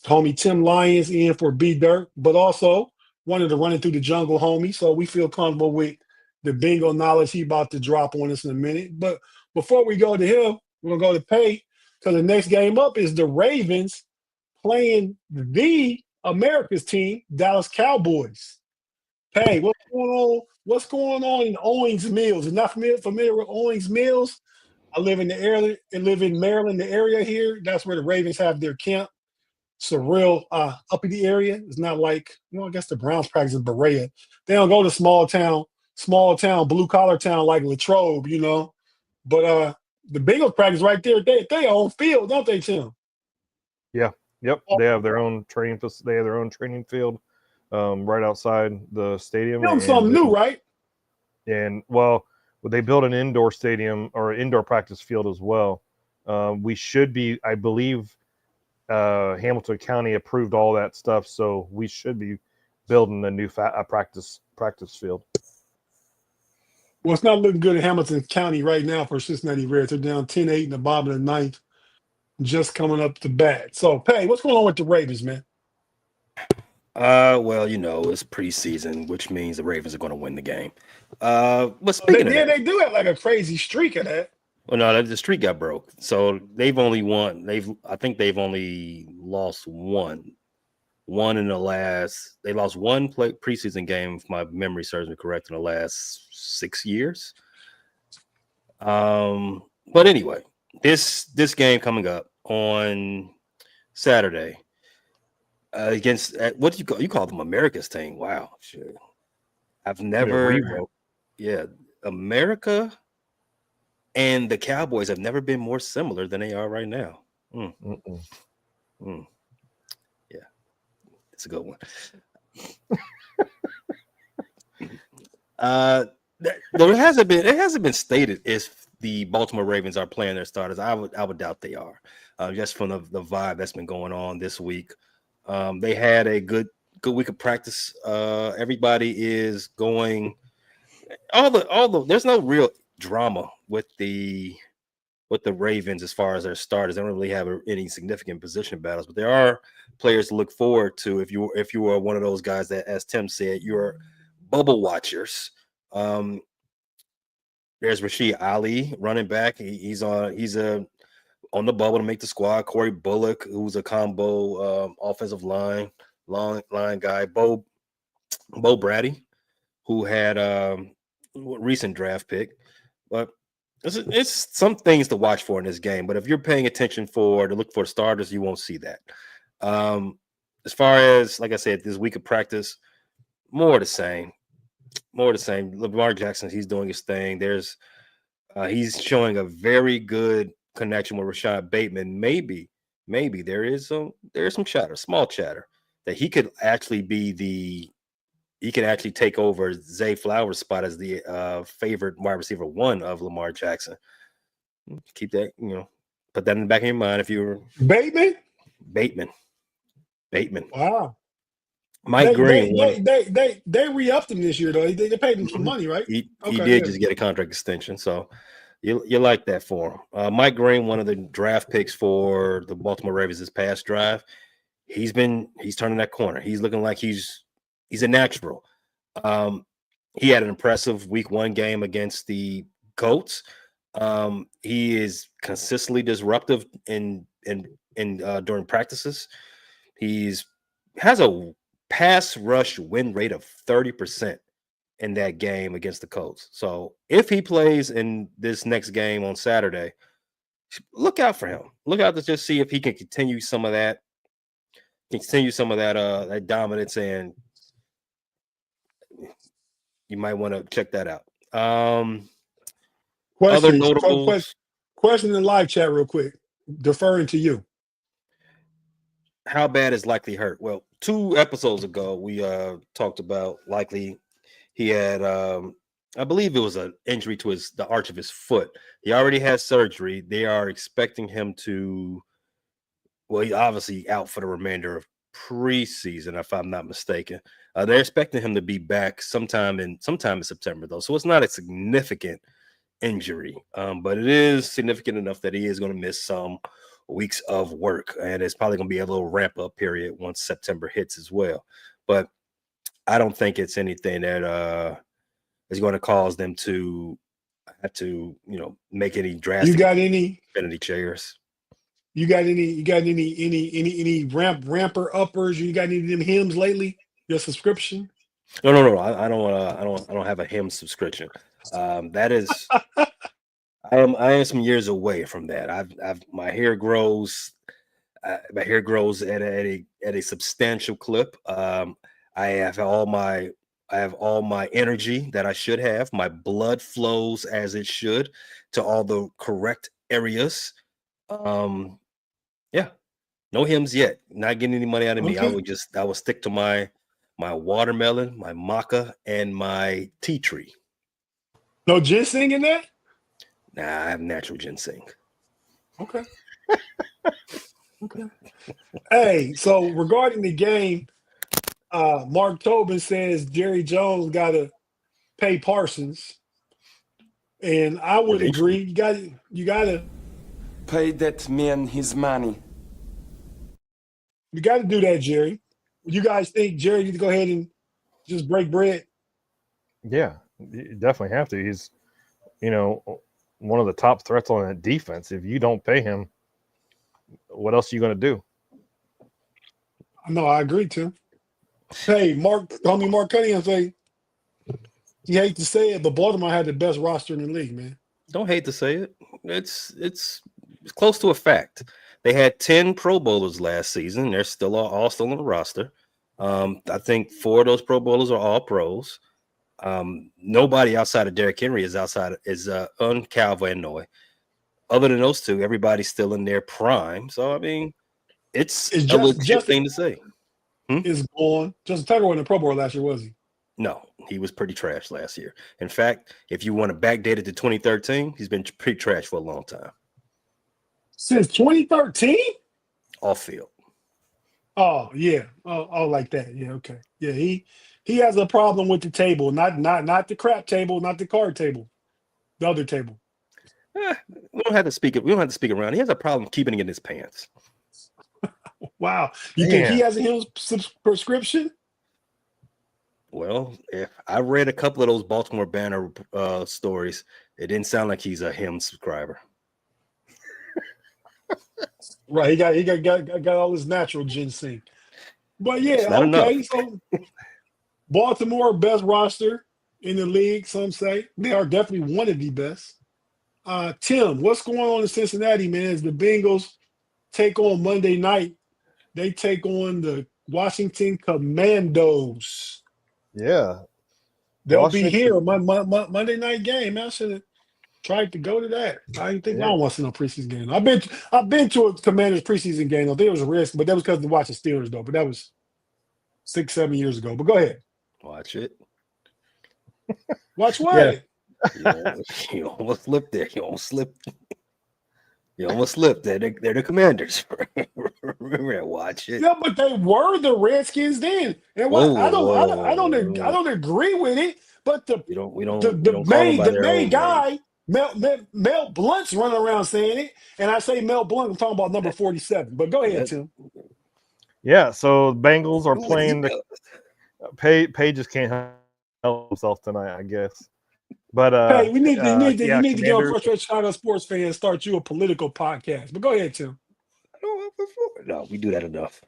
Speaker 5: homie Tim Lyons in for B Dirt, but also wanted to run it through the jungle, homie. So we feel comfortable with the bingo knowledge he about to drop on us in a minute. But before we go to him, we're gonna go to Pay, because the next game up is the Ravens playing the America's team, Dallas Cowboys. Pay, what's going on? What's going on in Owings Mills? Is not familiar with Owings Mills? I live in the area and live in Maryland, the area here. That's where the Ravens have their camp. It's a real uppity area. It's not like, I guess the Browns practice in Berea. They don't go to small town, blue collar town like Latrobe. But the Bengals practice right there. They own field, don't they, Tim?
Speaker 6: Yeah. Yep. They have their own training. They have their own training field right outside the stadium.
Speaker 5: Building something new, right?
Speaker 6: And they built an indoor stadium or indoor practice field as well. We should be, I believe, Hamilton County approved all that stuff, so we should be building a new practice field.
Speaker 5: Well, it's not looking good in Hamilton County right now for Cincinnati Reds. They're down 10-8 in the bottom of the ninth, just coming up to bat. So, Pay, what's going on with the Ravens, man?
Speaker 7: Well, it's preseason, which means the Ravens are going to win the game. But speaking of that,
Speaker 5: they do have like a crazy streak of that.
Speaker 7: well, no, the streak got broke. So they've only won. I think they've only lost one. In the last, they lost one preseason game, if my memory serves me correct, in the last 6 years. But anyway, this game coming up on Saturday against what do you call them? America's team. Wow, shit. I've never, America and the Cowboys have never been more similar than they are right now. Yeah, it's a good one. It hasn't been stated if the Baltimore Ravens are playing their starters. I would doubt they are, just from the vibe that's been going on this week. They had a good week of practice. Everybody is going. There's no real drama with the with the Ravens as far as their starters. They don't really have any significant position battles, but there are players to look forward to if you are one of those guys that, as Tim said, you're bubble watchers. There's Rashid Ali, running back. He's on the bubble to make the squad. Corey Bullock, who's a combo offensive line guy. Bo Brady, who had recent draft pick. But it's some things to watch for in this game. But if you're paying attention to look for starters, you won't see that. As far as, like I said, this week of practice, more the same. Lamar Jackson, he's doing his thing. He's showing a very good connection with Rashad Bateman. Maybe there is some chatter, small chatter, that he could actually take over Zay Flowers' spot as the favorite wide receiver 1 of Lamar Jackson. Keep that, put that in the back of your mind if you're Bateman.
Speaker 5: Wow.
Speaker 7: Mike Green.
Speaker 5: They re-upped him this year, though. They paid him some money, right?
Speaker 7: He did just get a contract extension, so you like that for him. Mike Green, one of the draft picks for the Baltimore Ravens this past drive, he's turning that corner. He's looking like he's a natural. He had an impressive week 1 game against the Colts. He is consistently disruptive in during practices. Has a pass rush win rate of 30% in that game against the Colts. So if he plays in this next game on Saturday, look out for him. Look out to just see if he can continue some of that that dominance, and you might want to check that out. Other notables.
Speaker 5: Question in the live chat real quick, deferring to you.
Speaker 7: How bad is Likely hurt? Well, 2 episodes ago, we talked about Likely. He had, I believe it was an injury to the arch of his foot. He already had surgery. They are expecting him to, he's obviously out for the remainder of preseason, if I'm not mistaken. They're expecting him to be back sometime in September, though. So it's not a significant injury, but it is significant enough that he is going to miss some weeks of work, and it's probably going to be a little ramp up period once September hits as well. But I don't think it's anything that is going to cause them to have to, make any drastic.
Speaker 5: You got any
Speaker 7: infinity chairs?
Speaker 5: You got any ramper uppers? You got any of them hymns lately? Your subscription?
Speaker 7: No. I don't have a hymn subscription. That is. I am some years away from that. My hair grows at a substantial clip. I have all my energy that I should have. My blood flows as it should to all the correct areas. Yeah, no hymns yet. Not getting any money out of me.
Speaker 5: Okay.
Speaker 7: I will stick to my watermelon, my maca, and my tea tree.
Speaker 5: No ginseng in that?
Speaker 7: Nah, I have natural ginseng.
Speaker 5: Okay. Okay. Hey, so regarding the game, Mark Tobin says Jerry Jones got to pay Parsons, and I would agree. You got to
Speaker 2: Pay that man his money.
Speaker 5: You got to do that, Jerry. You guys think Jerry needs to go ahead and just break bread?
Speaker 6: Yeah, you definitely have to. He's, one of the top threats on that defense. If you don't pay him, what else are you going to do?
Speaker 5: No, I agree, Tim. Hey, Mark Cunningham say, you hate to say it, but Baltimore had the best roster in the league, man.
Speaker 7: Don't hate to say it. It's close to a fact. They had 10 Pro Bowlers last season. They're still all still on the roster. I think 4 of those Pro Bowlers are all pros. Nobody outside of Derrick Henry is on Calvin and Noy. Other than those 2, everybody's still in their prime. So I mean, it's a legit thing to say.
Speaker 5: Is gone. Justin Tucker wasn't a Pro Bowler last year, was he?
Speaker 7: No, he was pretty trash last year. In fact, if you want to backdate it to 2013, he's been pretty trash for a long time.
Speaker 5: Since 2013?
Speaker 7: Off field.
Speaker 5: Oh yeah. Oh, like that. Yeah. Okay. Yeah. He has a problem with the table, not the crap table, not the card table, the other table.
Speaker 7: We don't have to speak it. We don't have to speak around. He has a problem keeping it in his pants.
Speaker 5: Wow. You think he
Speaker 6: Man.
Speaker 5: has a Hims prescription?
Speaker 7: Well, if I read a couple of those Baltimore Banner stories, it didn't sound like he's a him subscriber.
Speaker 5: Right. He got all his natural ginseng. But
Speaker 7: It's
Speaker 5: yeah,
Speaker 7: not enough.
Speaker 5: okay. So Baltimore, best roster in the league, some say. They are definitely one of the best. Tim, what's going on in Cincinnati, man? As the Bengals take on Monday night, they take on the Washington Commandos.
Speaker 6: Yeah.
Speaker 5: They'll be
Speaker 6: Washington.
Speaker 5: here Monday night game. Man, I should have tried to go to that. I didn't think I don't want to see no preseason game. I've been to a Commanders preseason game. I think it was a risk, but that was because of watching Steelers though. But that was 6-7 years ago. But go ahead.
Speaker 7: Watch it.
Speaker 5: Watch what?
Speaker 6: Yeah.
Speaker 7: You almost slipped there. You almost slipped. You almost slipped. They're the Commanders. Remember that. Watch it.
Speaker 5: Yeah, but they were the Redskins then. And what I don't agree with it. But
Speaker 7: We don't
Speaker 5: the
Speaker 7: call them by their
Speaker 5: main
Speaker 7: own
Speaker 5: guy, Mel Blunt's running around saying it. And I say Mel Blunt, I'm talking about number 47. But go ahead, Tim.
Speaker 6: Yeah. So the Bengals are
Speaker 7: name.
Speaker 6: playing the Page just can't help himself tonight, I guess. But
Speaker 5: Hey, you need to get on
Speaker 6: Commanders-
Speaker 5: Frustrated Chicago sports fan and start you a political podcast. But go ahead, Tim.
Speaker 7: No, we do that enough.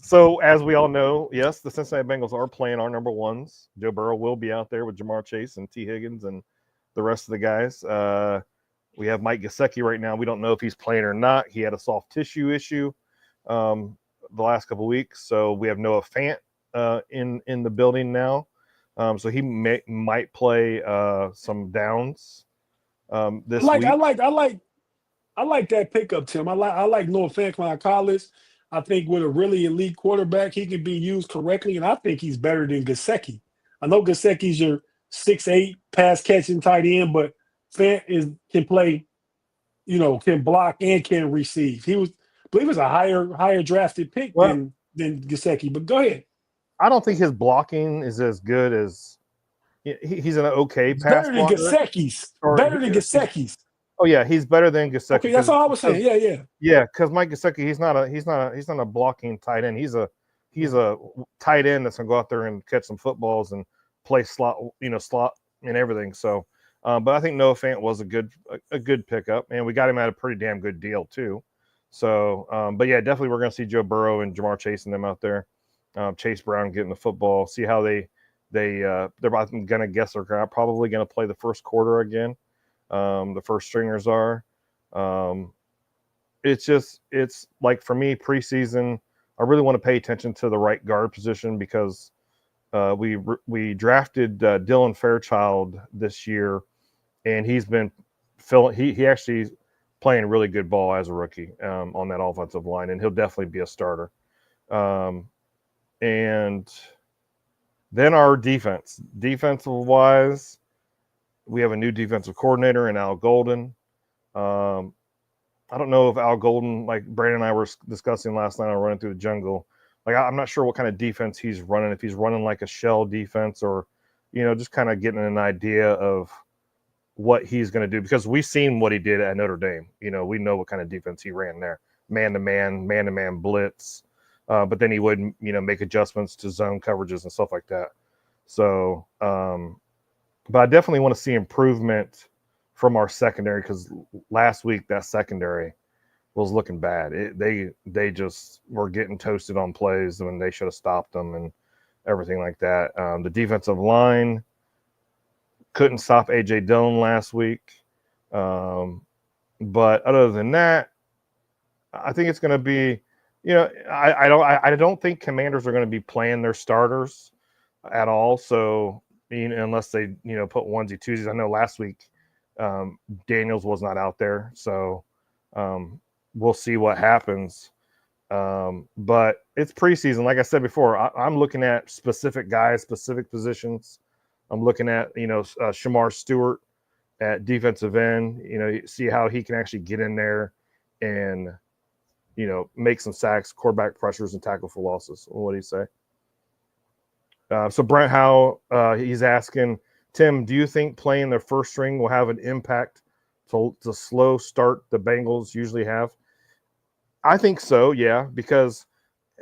Speaker 6: So as we all know, yes, the Cincinnati Bengals are playing our number ones. Joe Burrow will be out there with Jamar Chase and T. Higgins and the rest of the guys. We have Mike Gesicki right now. We don't know if he's playing or not. He had a soft tissue issue the last couple of weeks. So we have Noah Fant in the building now. So he might play some downs this week.
Speaker 5: I like that pickup, Tim. I like Noah Fant coming out of college. I think with a really elite quarterback, he can be used correctly, and I think he's better than Gesicki. I know Gesicki's your 6'8" pass catching tight end, but Fant can play, can block and can receive. I believe he was a higher drafted pick than Gesicki. But go ahead.
Speaker 6: I don't think his blocking is as good as he's an okay pass
Speaker 5: Better than
Speaker 6: blocker.
Speaker 5: Gesicki's. Better than Gesicki's.
Speaker 6: Oh yeah, he's better than Gesicki.
Speaker 5: Okay, that's all I was saying. Yeah.
Speaker 6: Yeah, because Mike Gesicki, he's not a blocking tight end. He's a tight end that's gonna go out there and catch some footballs and play slot and everything. So, but I think Noah Fant was a good pickup, and we got him at a pretty damn good deal too. So, but yeah, definitely we're gonna see Joe Burrow and Jamar Chase and them out there. Chase Brown getting the football. See how they're gonna guess they're probably gonna play the first quarter again. The first stringers are. It's like for me preseason, I really want to pay attention to the right guard position because we drafted Dylan Fairchild this year, and he's been he actually playing really good ball as a rookie on that offensive line, and he'll definitely be a starter. And then our defensive wise, we have a new defensive coordinator in Al Golden. I don't know if Al Golden, like Brandon and I were discussing last night on Running Through the Jungle, like I'm not sure what kind of defense he's running, if he's running like a shell defense or, just kind of getting an idea of what he's going to do, because we've seen what he did at Notre Dame. We know what kind of defense he ran there, man-to-man blitz. But then he would, make adjustments to zone coverages and stuff like that. So, but I definitely want to see improvement from our secondary, because last week that secondary was looking bad. They just were getting toasted on plays when they should have stopped them and everything like that. The defensive line couldn't stop A.J. Dillon last week. But other than that, I think it's going to be, I don't think Commanders are going to be playing their starters at all. So, unless they, put onesie twosies. I know last week Daniels was not out there, so we'll see what happens. But it's preseason. Like I said before, I'm looking at specific guys, specific positions. I'm looking at, Shamar Stewart at defensive end, see how he can actually get in there and, make some sacks, quarterback pressures, and tackle for losses. What do you say? So Brent Howe, he's asking, Tim, do you think playing their first string will have an impact to the slow start the Bengals usually have? I think so, yeah, because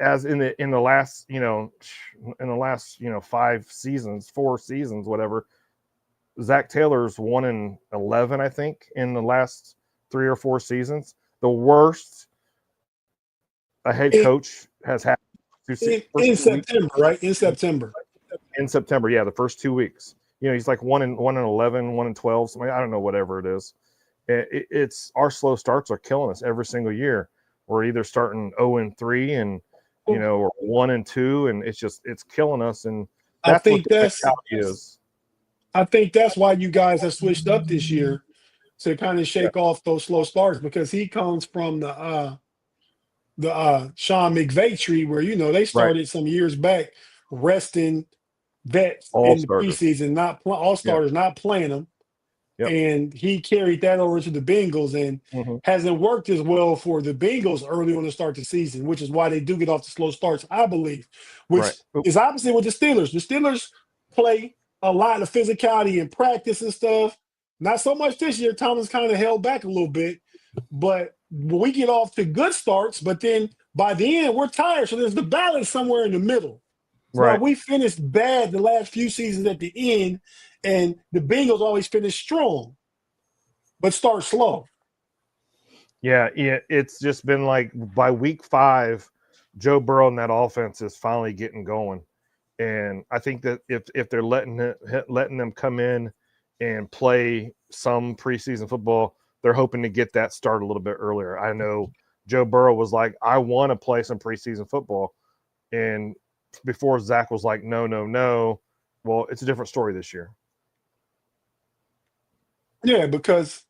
Speaker 6: as in the last, in the last, 4 seasons, whatever, Zach Taylor's 1-11, I think, in the last 3 or 4 seasons. The worst a head
Speaker 5: In,
Speaker 6: coach has had
Speaker 5: in September, right? In September.
Speaker 6: in September, yeah, the first 2 weeks. He's like 1-11, 1-12, something. I don't know, whatever it is. It's our slow starts are killing us every single year. We're either starting 0-3 and or 1-2, and it's killing us. And
Speaker 5: I
Speaker 6: that's what
Speaker 5: think
Speaker 6: the
Speaker 5: that's
Speaker 6: mentality is.
Speaker 5: I think that's why you guys have switched up this year to kind of
Speaker 6: Yeah,
Speaker 5: shake off those slow starts, because he comes from the Sean McVay tree where they
Speaker 6: right.
Speaker 5: started some years back resting vets
Speaker 6: All
Speaker 5: in the
Speaker 6: starters.
Speaker 5: preseason, not all
Speaker 6: Yeah.
Speaker 5: starters, not playing them,
Speaker 6: Yep.
Speaker 5: and he carried that over to the Bengals and
Speaker 6: Mm-hmm.
Speaker 5: hasn't worked as well for the Bengals early on to start the season, which is why they do get off the slow starts, I believe, which
Speaker 6: Right. Oop.
Speaker 5: is opposite with the Steelers. The Steelers play a lot of physicality in practice and stuff. Not so much this year. Thomas kind of held back a little bit, but we get off to good starts, but then by the end, we're tired. So there's the balance somewhere in the middle. So
Speaker 6: Right.
Speaker 5: we finished bad the last few seasons at the end, and the Bengals always finish strong, but start slow.
Speaker 6: Yeah, it's just been like by week 5, Joe Burrow and that offense is finally getting going. And I think that if they're letting them come in and play some preseason football, they're hoping to get that start a little bit earlier. I know Joe Burrow was like, I want to play some preseason football. And before Zach was like, no, no, no. Well, it's a different story this year.
Speaker 5: Yeah, because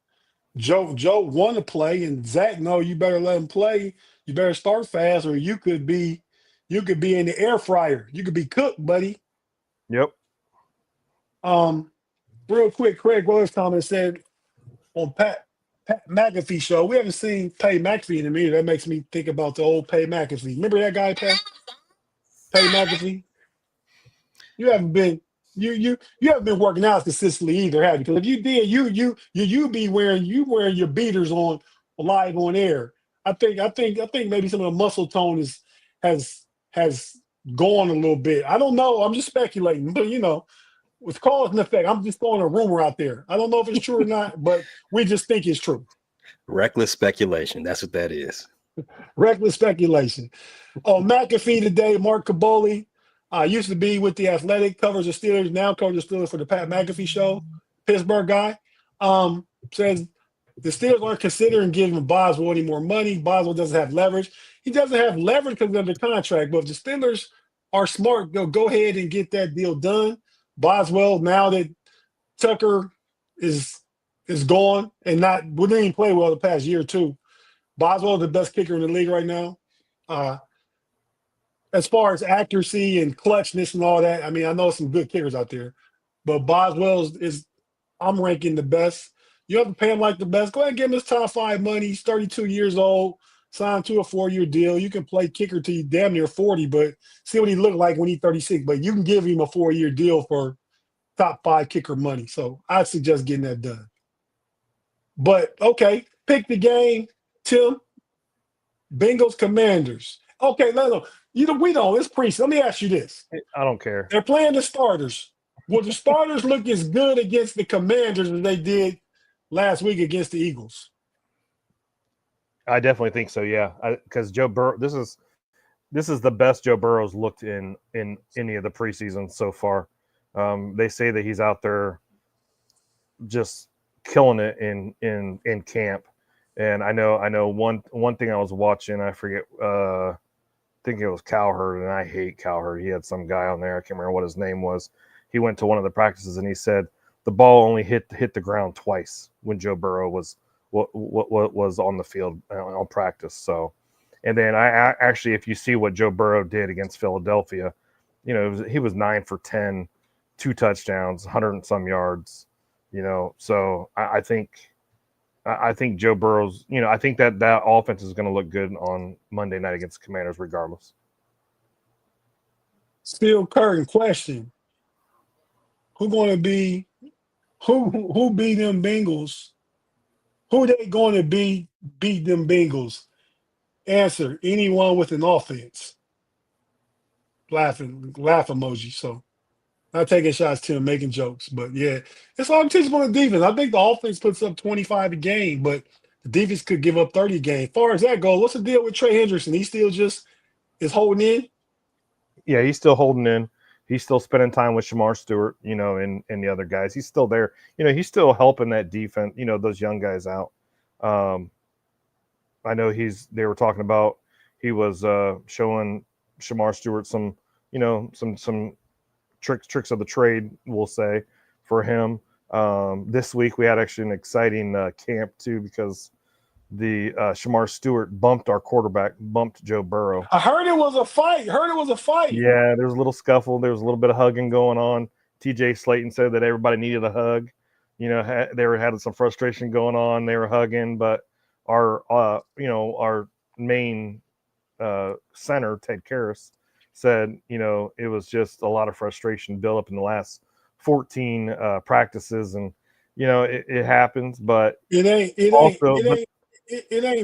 Speaker 5: Joe want to play, and Zach, no, you better let him play. You better start fast, or you could be in the air fryer. You could be cooked, buddy.
Speaker 6: Yep.
Speaker 5: Real quick, Craig Willis comment said on Pat McAfee show, we haven't seen Pay McAfee in a minute. That makes me think about the old Pay McAfee. Remember that guy, Pay McAfee? You haven't been you haven't been working out consistently either, have you? Because if you did, you be wearing your beaters on live on air. I think maybe some of the muscle tone has gone a little bit. I don't know. I'm just speculating, but with cause and effect, I'm just throwing a rumor out there. I don't know if it's true or not, but we just think it's true.
Speaker 7: Reckless speculation. That's what that is.
Speaker 5: Reckless speculation. Oh, McAfee today, Mark Caboli. Used to be with the Athletic, covers the Steelers, now covers the Steelers for the Pat McAfee show. Pittsburgh guy. Says the Steelers aren't considering giving Boswell any more money. Boswell doesn't have leverage. He doesn't have leverage because of the contract, but if the Steelers are smart, they'll go ahead and get that deal done. Boswell, now that Tucker is gone and we didn't even play well the past year or two. Boswell is the best kicker in the league right now. As far as accuracy and clutchness and all that, I mean, I know some good kickers out there, but Boswell is I'm ranking the best. You have to pay him like the best. Go ahead and give him his top 5 money. He's 32 years old, signed to a 4-year deal. You can play kicker till you damn near 40, but see what he looked like when he's 36. But you can give him a 4-year deal for top 5 kicker money. So I'd suggest getting that done. But okay, pick the game, Tim. Bengals Commanders. Okay, no. We don't. It's preseason. Let me ask you this.
Speaker 6: I don't care.
Speaker 5: They're playing the starters. Will the starters look as good against the Commanders as they did last week against the Eagles?
Speaker 6: I definitely think so, yeah. Because Joe Burrow, this is the best Joe Burrow's looked in any of the preseason so far. They say that he's out there just killing it in camp. And I know one thing I was watching, I forget, I think it was Cowherd, and I hate Cowherd. He had some guy on there, I can't remember what his name was. He went to one of the practices and he said the ball only hit the ground twice when Joe Burrow was what was on the field on practice. So, and then I actually, if you see what Joe Burrow did against Philadelphia, he was 9 for 10, 2 touchdowns, 100 and some yards. So I think Joe Burrow's, I think that offense is going to look good on Monday night against the Commanders regardless.
Speaker 5: Still current question. who going to be who beat them Bengals? Who they going to beat them Bengals? Answer: anyone with an offense. Laugh emoji. So not taking shots, Tim, making jokes, but yeah, it's all teachable on the defense. I think the offense puts up 25 a game, but the defense could give up 30 a game. As far as that goes, what's the deal with Trey Hendrickson? He still just is holding in.
Speaker 6: Yeah, he's still holding in. He's still spending time with Shamar Stewart, and the other guys. He's still there. He's still helping that defense, those young guys out. I know they were talking about he was showing Shamar Stewart some tricks of the trade, we'll say, for him. This week we had actually an exciting camp too, because the Shamar Stewart bumped our quarterback, bumped Joe Burrow.
Speaker 5: I heard it was a fight.
Speaker 6: Yeah, there was a little scuffle. There was a little bit of hugging going on. TJ Slayton said that everybody needed a hug. They were having some frustration going on. They were hugging, but our main center, Ted Karras, said, it was just a lot of frustration built up in the last 14 practices, and it happens, but
Speaker 5: it ain't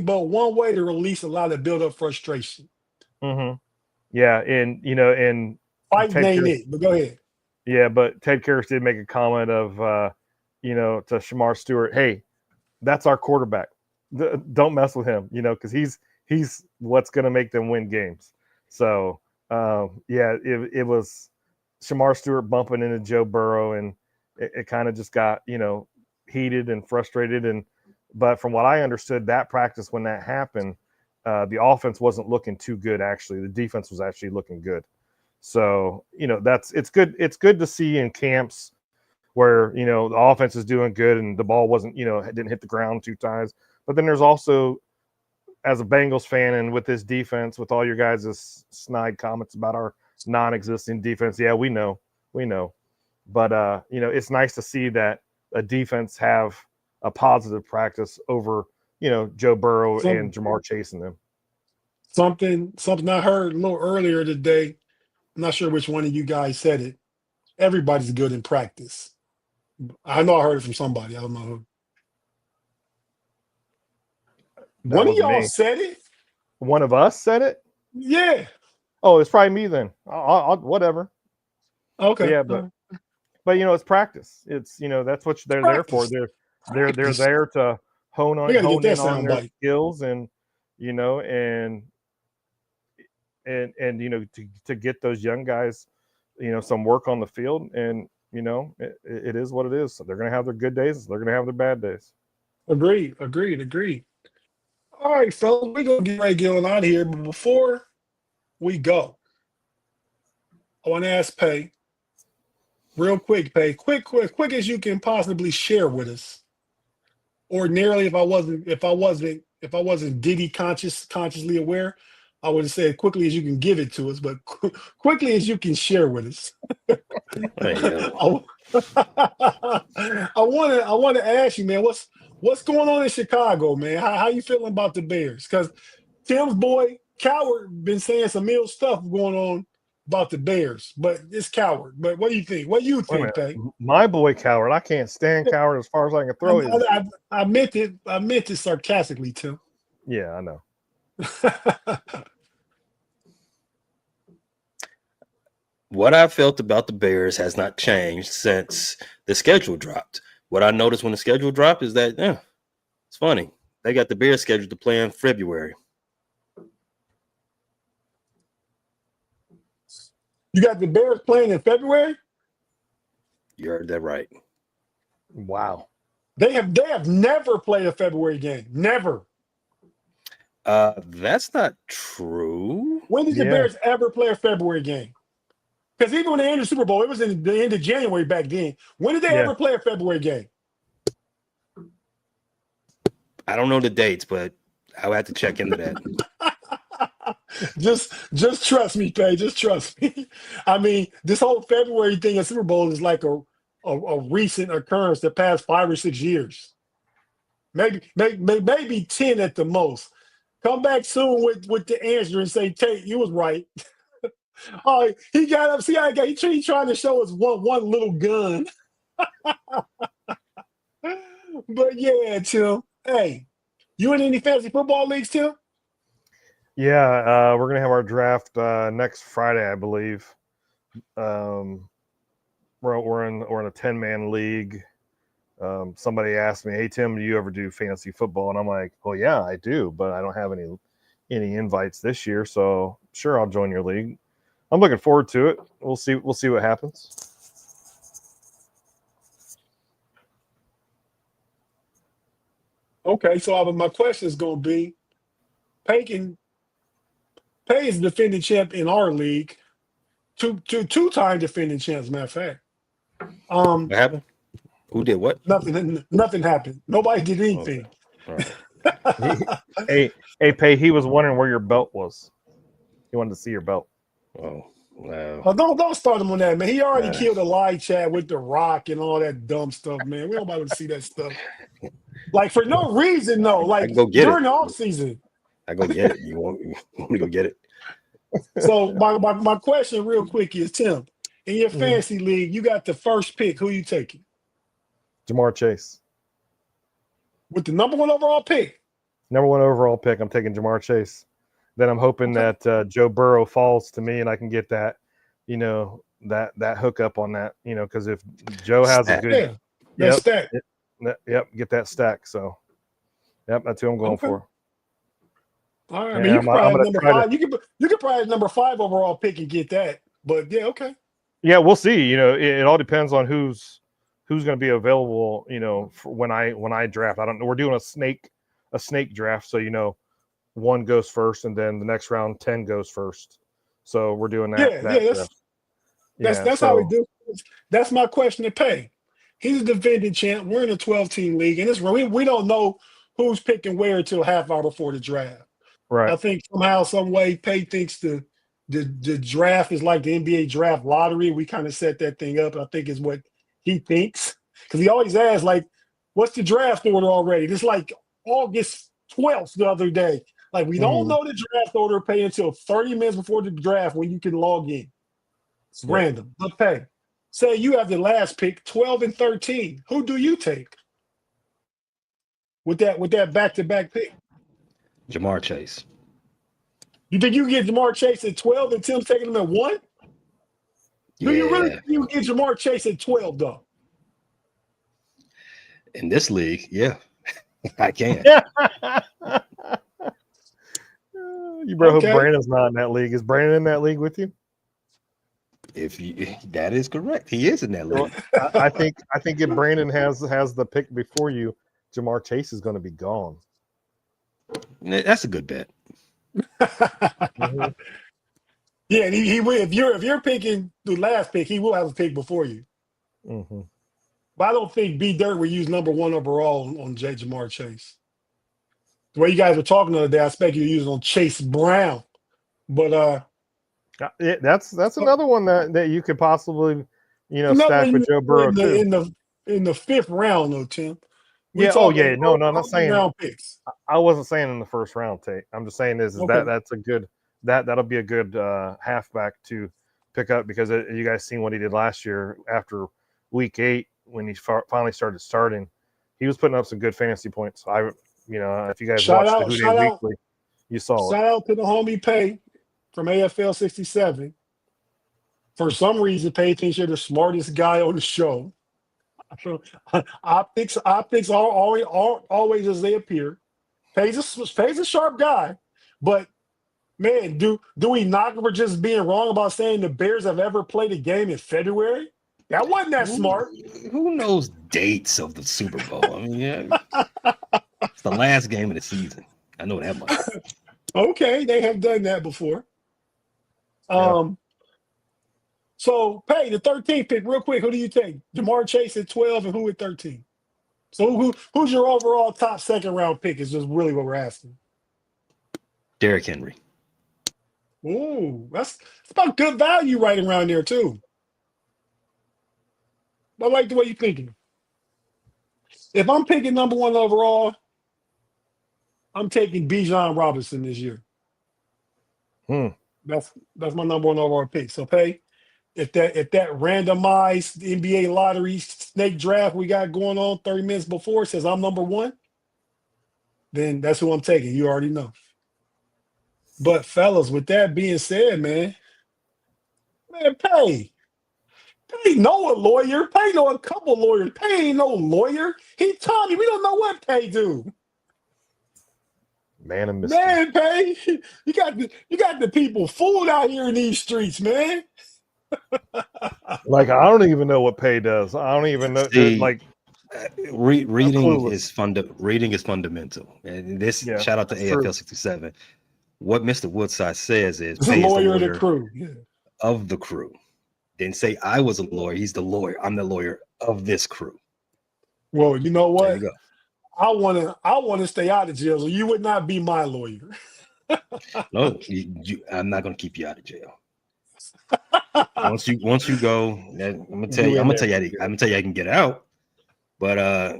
Speaker 5: but one way to release a lot of build up frustration.
Speaker 6: Mm-hmm. Yeah, and
Speaker 5: fighting ain't it, but go ahead.
Speaker 6: Yeah, but Ted Karras did make a comment of to Shamar Stewart, hey, that's our quarterback. Don't mess with him, because he's what's going to make them win games. So it was Shamar Stewart bumping into Joe Burrow, and it kind of just got heated and frustrated. But from what I understood, that practice when that happened, the offense wasn't looking too good. Actually, the defense was actually looking good. So it's good. It's good to see in camps where the offense is doing good and the ball wasn't didn't hit the ground 2 times. But then there's also, as a Bengals fan, and with this defense, with all your guys' snide comments about our non-existing defense, yeah, we know. But it's nice to see that a defense have a positive practice over Joe Burrow and Jamar chasing them.
Speaker 5: Something I heard a little earlier today. I'm not sure which one of you guys said it. Everybody's good in practice. I know I heard it from somebody. I don't know who. One of y'all said it.
Speaker 6: One of us said it?
Speaker 5: Yeah.
Speaker 6: Oh, it's probably me then. I'll whatever.
Speaker 5: Okay.
Speaker 6: Yeah, but it's practice. It's that's what they're there for. They're there to hone in on their skills, and to get those young guys some work on the field, and it is what it is. So they're going to have their good days, they're going to have their bad days.
Speaker 5: Agreed. All right, fellas, we're going to get ready to get on out of here, but before we go, I want to ask Pay real quick, quick as you can possibly share with us. Ordinarily, if I wasn't Diddy consciously aware, I would have said quickly as you can give it to us, but quickly as you can share with us. I want to ask you, man, what's going on in Chicago, man? How you feeling about the Bears? Because Tim's boy Coward been saying some ill stuff going on about the Bears, but it's Coward. But what do you think? What do you think, Pay?
Speaker 6: My boy Coward, I can't stand Coward as far as I can throw it.
Speaker 5: I meant it sarcastically, Tim.
Speaker 6: Yeah, I know.
Speaker 7: What I felt about the Bears has not changed since the schedule dropped. What I noticed when the schedule dropped is that, it's funny. They got the Bears scheduled to play in February.
Speaker 5: You got the Bears playing in February?
Speaker 7: You heard that right.
Speaker 6: Wow.
Speaker 5: They have never played a February game. Never.
Speaker 7: That's not true.
Speaker 5: When did the Bears ever play a February game? Because even when they ended the Super Bowl, it was in the end of January back then. When did they ever play a February game?
Speaker 7: I don't know the dates, but I'll have to check into that.
Speaker 5: Just trust me, Pay. Just trust me. I mean, this whole February thing at Super Bowl is like a recent occurrence the past 5 or 6 years. Maybe 10 at the most. Come back soon with the answer and say, Tate, you was right. Oh, he got up. See how he trying to show us one little gun. But yeah, Tim. Hey, you in any fantasy football leagues, Tim?
Speaker 6: Yeah, we're gonna have our draft next Friday, I believe. We're in a 10-man league. Somebody asked me, "Hey Tim, do you ever do fantasy football?" And I'm like, "Well, yeah, I do, but I don't have any invites this year, so sure, I'll join your league." I'm looking forward to it. We'll see what happens.
Speaker 5: Okay, so my question is going to be, Pay is defending champ in our league, two-time defending champ, as a matter of fact.
Speaker 7: What happened? Who did what?
Speaker 5: Nothing happened. Nobody did anything.
Speaker 7: Okay. All right.
Speaker 6: Hey, Pay. He was wondering where your belt was. He wanted to see your belt.
Speaker 7: Oh, wow.
Speaker 5: Oh, don't start him on that, man. He already killed a live chat with The Rock and all that dumb stuff, man. We don't want to see that stuff. Like, for no reason, though. Like,
Speaker 7: go get
Speaker 5: during
Speaker 7: it.
Speaker 5: the offseason.
Speaker 7: I go get it. You want me to go get it?
Speaker 5: So my question real quick is, Tim, in your fantasy league, you got the first pick. Who you taking?
Speaker 6: Jamar Chase.
Speaker 5: With the number 1 overall pick?
Speaker 6: Number 1 overall pick. I'm taking Jamar Chase. Then I'm hoping that Joe Burrow falls to me and I can get that, that hookup on that, because if Joe has a good,
Speaker 5: stack.
Speaker 6: Get that stack. So, that's who I'm going for.
Speaker 5: All right. I mean, you can probably have number 5. You could probably have number 5 overall pick and get that. But yeah, okay.
Speaker 6: Yeah, we'll see. It all depends on who's going to be available. For when I draft. I don't know. We're doing a snake draft, so 1 goes first, and then the next round 10 goes first. So we're doing that.
Speaker 5: That's how we do. That's my question to Pay. He's a defending champ. We're in a 12-team league, and we don't know who's picking where until half hour before the draft.
Speaker 6: Right.
Speaker 5: I think somehow, some way, Pay thinks the draft is like the NBA draft lottery. We kind of set that thing up. I think is what he thinks, because he always asks, like, "What's the draft order already?" This like August 12th the other day. Like, we don't know the draft order, Pay, until 30 minutes before the draft when you can log in. It's random. But Pay, say you have the last pick, 12 and 13. Who do you take with that back-to-back pick?
Speaker 7: Jamar Chase.
Speaker 5: You think you get Jamar Chase at 12 and Tim's taking him at 1? Do you really think you get Jamar Chase at 12, though?
Speaker 7: In this league, yeah, I can.
Speaker 6: You hope Brandon's not in that league. Is Brandon in that league with you?
Speaker 7: That is correct, he is in that league.
Speaker 6: Well, I think if Brandon has the pick before you, Jamar Chase is going to be gone.
Speaker 7: That's a good bet.
Speaker 5: Yeah, and he will. If you're picking the last pick, he will have a pick before you.
Speaker 6: Mm-hmm.
Speaker 5: But I don't think B Dirt will use number 1 overall on Jamar Chase. The way you guys were talking the other day, I expect you to use it on Chase Brown. But
Speaker 6: that's another one that you could possibly stack with Joe Burrow too.
Speaker 5: In the 5th round, though, Tim.
Speaker 6: No, I'm not saying
Speaker 5: round picks.
Speaker 6: I wasn't saying in the first round, Tate. I'm just saying that's a good that'll be a good halfback to pick up, because you guys seen what he did last year after week 8 when he finally started starting. He was putting up some good fantasy points. If you guys watched the Who Day Weekly, you saw it.
Speaker 5: Shout out to the homie Pay from AFL 67. For some reason, Pay thinks you're the smartest guy on the show. Optics are always as they appear. Pay's a sharp guy, but man, do we knock him for just being wrong about saying the Bears have ever played a game in February? That wasn't that smart.
Speaker 7: Who knows dates of the Super Bowl? I mean, it's the last game of the season. I know that much.
Speaker 5: Okay, they have done that before. So, Pay, the 13th pick, real quick, who do you take? Jamar Chase at 12 and who at 13? So who's your overall top second-round pick is just really what we're asking.
Speaker 7: Derrick Henry.
Speaker 5: Ooh, that's about good value right around there, too. I like the way you're thinking. If I'm picking number 1 overall, I'm taking Bijan Robinson this year. That's my number one overall pick. So Pay, if that randomized NBA lottery snake draft we got going on 30 minutes before says I'm number one, then that's who I'm taking. You already know. But fellas, with that being said, man, Pay know a lawyer. Pay know a couple lawyers. Pay ain't no lawyer. He Tommy. We don't know what Pay do.
Speaker 6: Man of mystery.
Speaker 5: Man, Pay, you got the people fooled out here in these streets, man.
Speaker 6: Like, I don't even know what Pay does. I don't even know.
Speaker 7: See,
Speaker 6: Like,
Speaker 7: reading
Speaker 6: clueless.
Speaker 7: reading is fundamental. And this
Speaker 6: Yeah,
Speaker 7: shout out to
Speaker 6: that's true.
Speaker 7: AFL 67. What Mr. Woodside says is
Speaker 5: He's
Speaker 7: Pay
Speaker 5: a
Speaker 7: is
Speaker 5: lawyer of the crew. Yeah.
Speaker 7: of the crew. Didn't say I was a lawyer. He's the lawyer. I'm the lawyer of this crew.
Speaker 5: Well, you know
Speaker 7: There
Speaker 5: what?
Speaker 7: you go.
Speaker 5: I wanna stay out of jail, so you would not be my lawyer.
Speaker 7: No, I'm not going to keep you out of jail. Once you go, I'm gonna tell you I can get out. But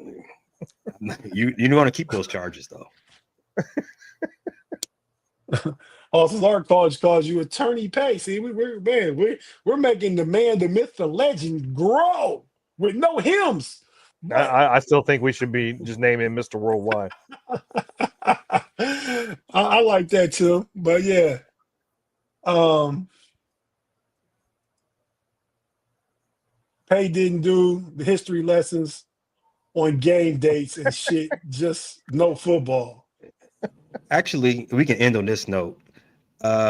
Speaker 7: you want to keep those charges though.
Speaker 5: Oh, this is our college calls you Attorney Pay. See, we're making the man, the myth, the legend grow with no hymns.
Speaker 6: I still think we should be just naming him Mr. Worldwide.
Speaker 5: I like that too. But yeah. Pay didn't do the history lessons on game dates and shit, just no football.
Speaker 7: Actually, we can end on this note.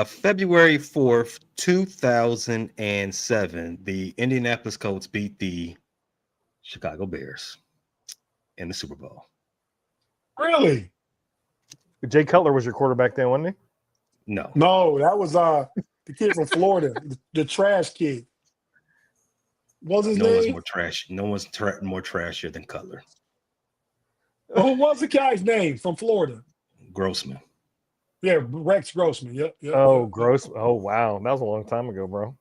Speaker 7: February 4th, 2007, the Indianapolis Colts beat the Chicago Bears in the Super Bowl.
Speaker 5: Really?
Speaker 6: Jay Cutler was your quarterback then, wasn't he?
Speaker 7: No,
Speaker 5: That was the kid from Florida, the trash kid. What's his
Speaker 7: no one's
Speaker 5: name?
Speaker 7: more trash. No one's more trashier than Cutler.
Speaker 5: Who was the guy's name from Florida?
Speaker 7: Grossman.
Speaker 5: Yeah, Rex Grossman. Yep.
Speaker 6: Oh, gross. Oh, wow. That was a long time ago, bro.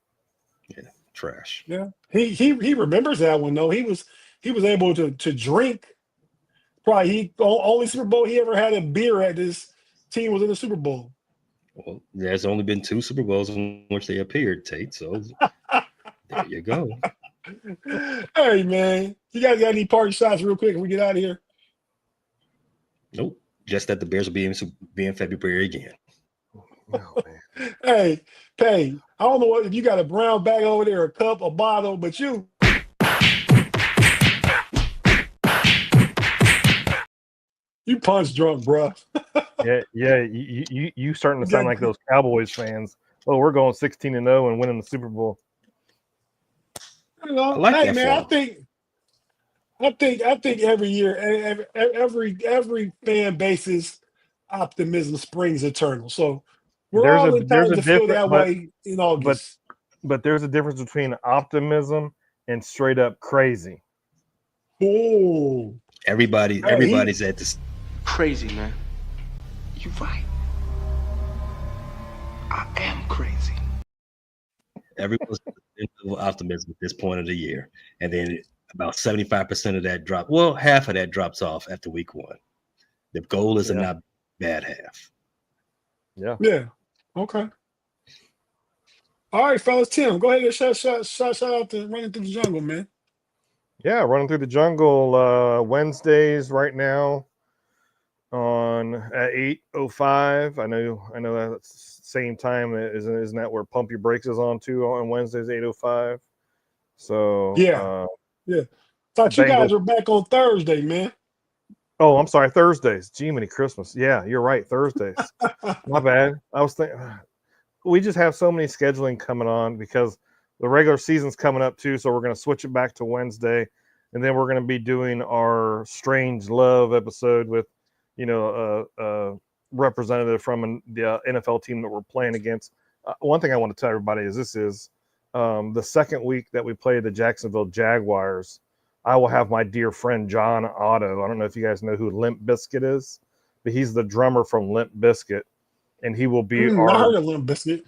Speaker 7: Yeah, trash.
Speaker 5: Yeah. He remembers that one though. He was able to drink. Probably only Super Bowl he ever had a beer at. His team was in the Super Bowl.
Speaker 7: Well, there's only been 2 Super Bowls in which they appeared, Tate. So there you go.
Speaker 5: Hey man, you guys got any party shots real quick? If we get out of here.
Speaker 7: Nope. Just that the Bears will be in February again.
Speaker 6: Oh, man.
Speaker 5: Hey, Pay, I don't know if you got a brown bag over there, a cup, a bottle, but you punch drunk, bro.
Speaker 6: Yeah. You starting to sound like those Cowboys fans. Oh, we're going 16-0 and winning the Super Bowl.
Speaker 5: You know,
Speaker 7: I like
Speaker 5: hey
Speaker 7: that
Speaker 5: man,
Speaker 7: for
Speaker 5: I think every year, every fan base's optimism springs eternal. So we're all entitled to feel that way in August.
Speaker 6: But there's a difference between optimism and straight up crazy.
Speaker 5: Oh,
Speaker 7: Everybody's at this.
Speaker 2: Crazy, man. You right. I am crazy.
Speaker 7: Everyone's into optimism at this point of the year, and then about 75% of that drop. Well, half of that drops off after week 1. The goal is a not bad half.
Speaker 5: Yeah. Okay. All right, fellas. Tim, go ahead and shout out to Running Through the Jungle, man.
Speaker 6: Yeah, Running Through the Jungle Wednesdays right now at 8:05. I know that's the same time. Isn't that where Pump Your Brakes is on too on Wednesdays 8:05? So
Speaker 5: yeah. Thought you guys
Speaker 6: Bengals.
Speaker 5: were back on Thursday, man.
Speaker 6: Oh, I'm sorry, Thursdays. Gee, many Christmas. Yeah, you're right, Thursdays. My bad. I was thinking we just have so many scheduling coming on because the regular season's coming up too. So we're going to switch it back to Wednesday, and then we're going to be doing our Strange Love episode with, a representative from the NFL team that we're playing against. One thing I want to tell everybody is this is the second week that we play the Jacksonville Jaguars. I will have my dear friend John Otto. I don't know if you guys know who Limp Bizkit is, but he's the drummer from Limp Bizkit, and he will be
Speaker 5: I heard of Limp Bizkit.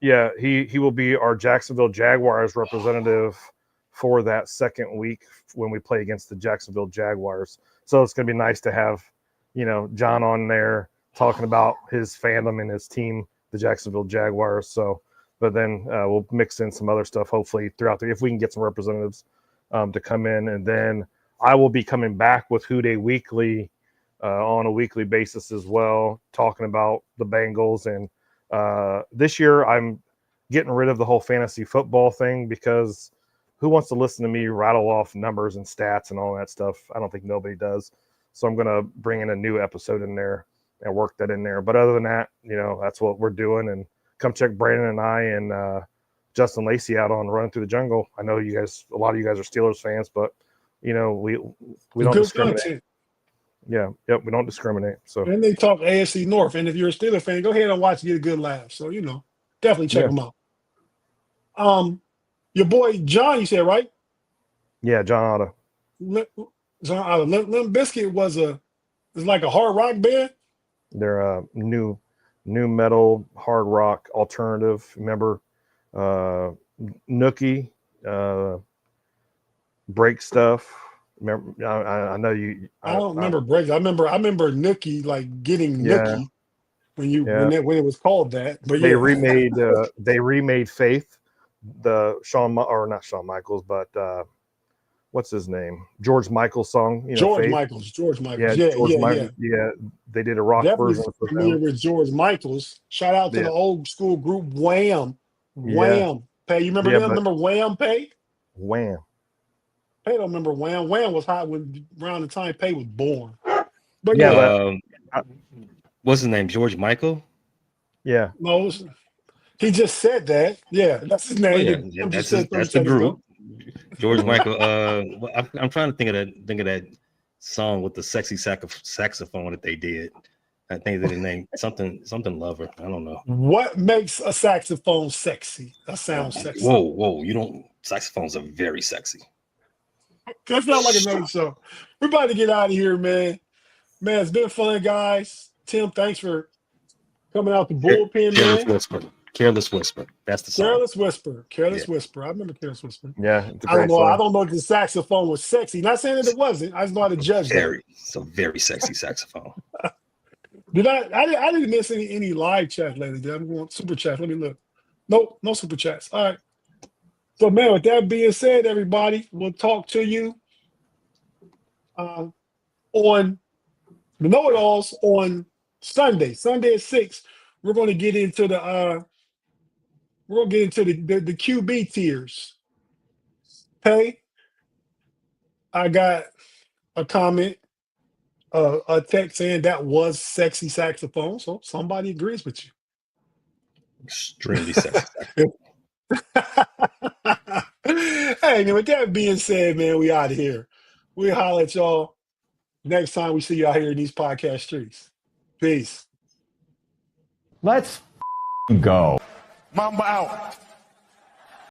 Speaker 6: Yeah, he will be our Jacksonville Jaguars representative for that second week when we play against the Jacksonville Jaguars. So it's going to be nice to have, John on there talking about his fandom and his team the Jacksonville Jaguars. So, but then we'll mix in some other stuff, hopefully, throughout if we can get some representatives to come in. And then I will be coming back with Who Dey Weekly on a weekly basis as well, talking about the Bengals. And this year I'm getting rid of the whole fantasy football thing, because who wants to listen to me rattle off numbers and stats and all that stuff? I don't think nobody does. So I'm going to bring in a new episode in there and work that in there. But other than that, that's what we're doing. And come check Brandon and I and Justin Lacey out on Running Through the Jungle. I know a lot of you guys are Steelers fans, but we don't discriminate. Content. Yeah, yep, we don't discriminate. So
Speaker 5: and they talk AFC North, and if you're a Steelers fan, go ahead and watch and get a good laugh. So definitely check them out. Your boy John, you said, right?
Speaker 6: Yeah, John Otta.
Speaker 5: John Otta. Limp Bizkit was like a hard rock band.
Speaker 6: They're a new metal hard rock alternative. Remember Nookie, Break Stuff. Remember, I know you.
Speaker 5: I don't remember Break. I remember Nookie, like getting Nookie when it was called that. But
Speaker 6: they remade Faith, not Shawn Michaels, but what's his name? George Michaels song.
Speaker 5: George Michaels.
Speaker 6: Yeah, they did a rock version of
Speaker 5: them. With George Michaels. Shout out to the old school group Wham. Wham. Pay, you remember them? Remember Wham, Pay?
Speaker 6: Wham.
Speaker 5: Pay don't remember Wham. Wham was hot around the time Pay was born.
Speaker 7: But what's his name? George Michael?
Speaker 6: Yeah.
Speaker 5: No, he just said that. Yeah, that's his name.
Speaker 7: That's the group. George Michael. I'm trying to think of that song with the sexy saxophone that they did. I think that his name something Lover. I don't know.
Speaker 5: What makes a saxophone sexy? That sounds sexy.
Speaker 7: Whoa! You don't. Saxophones are very sexy.
Speaker 5: That's not like another show. We're about to get out of here, man. Man, it's been fun, guys. Tim, thanks for coming out the bullpen, man.
Speaker 7: Careless Whisper. That's the song.
Speaker 5: Careless Whisper. I remember Careless Whisper.
Speaker 6: Yeah.
Speaker 5: I don't know if the saxophone was sexy. Not saying that it wasn't. I just know how to judge that.
Speaker 7: It's a very sexy saxophone.
Speaker 5: I didn't miss any live chat lately. I'm going super chat. Let me look. Nope, no super chats. All right. So, man, with that being said, everybody, we'll talk to you on the Know-It-Alls on Sunday. Sunday at 6. We're going to get into the QB tiers. Okay. I got a comment, a text saying that was sexy saxophone. So somebody agrees with you.
Speaker 7: Extremely sexy.
Speaker 5: Hey, man, with that being said, man, we out of here. We'll holler at y'all next time we see you out here in these podcast streets. Peace.
Speaker 4: Let's go.
Speaker 2: Mamba out.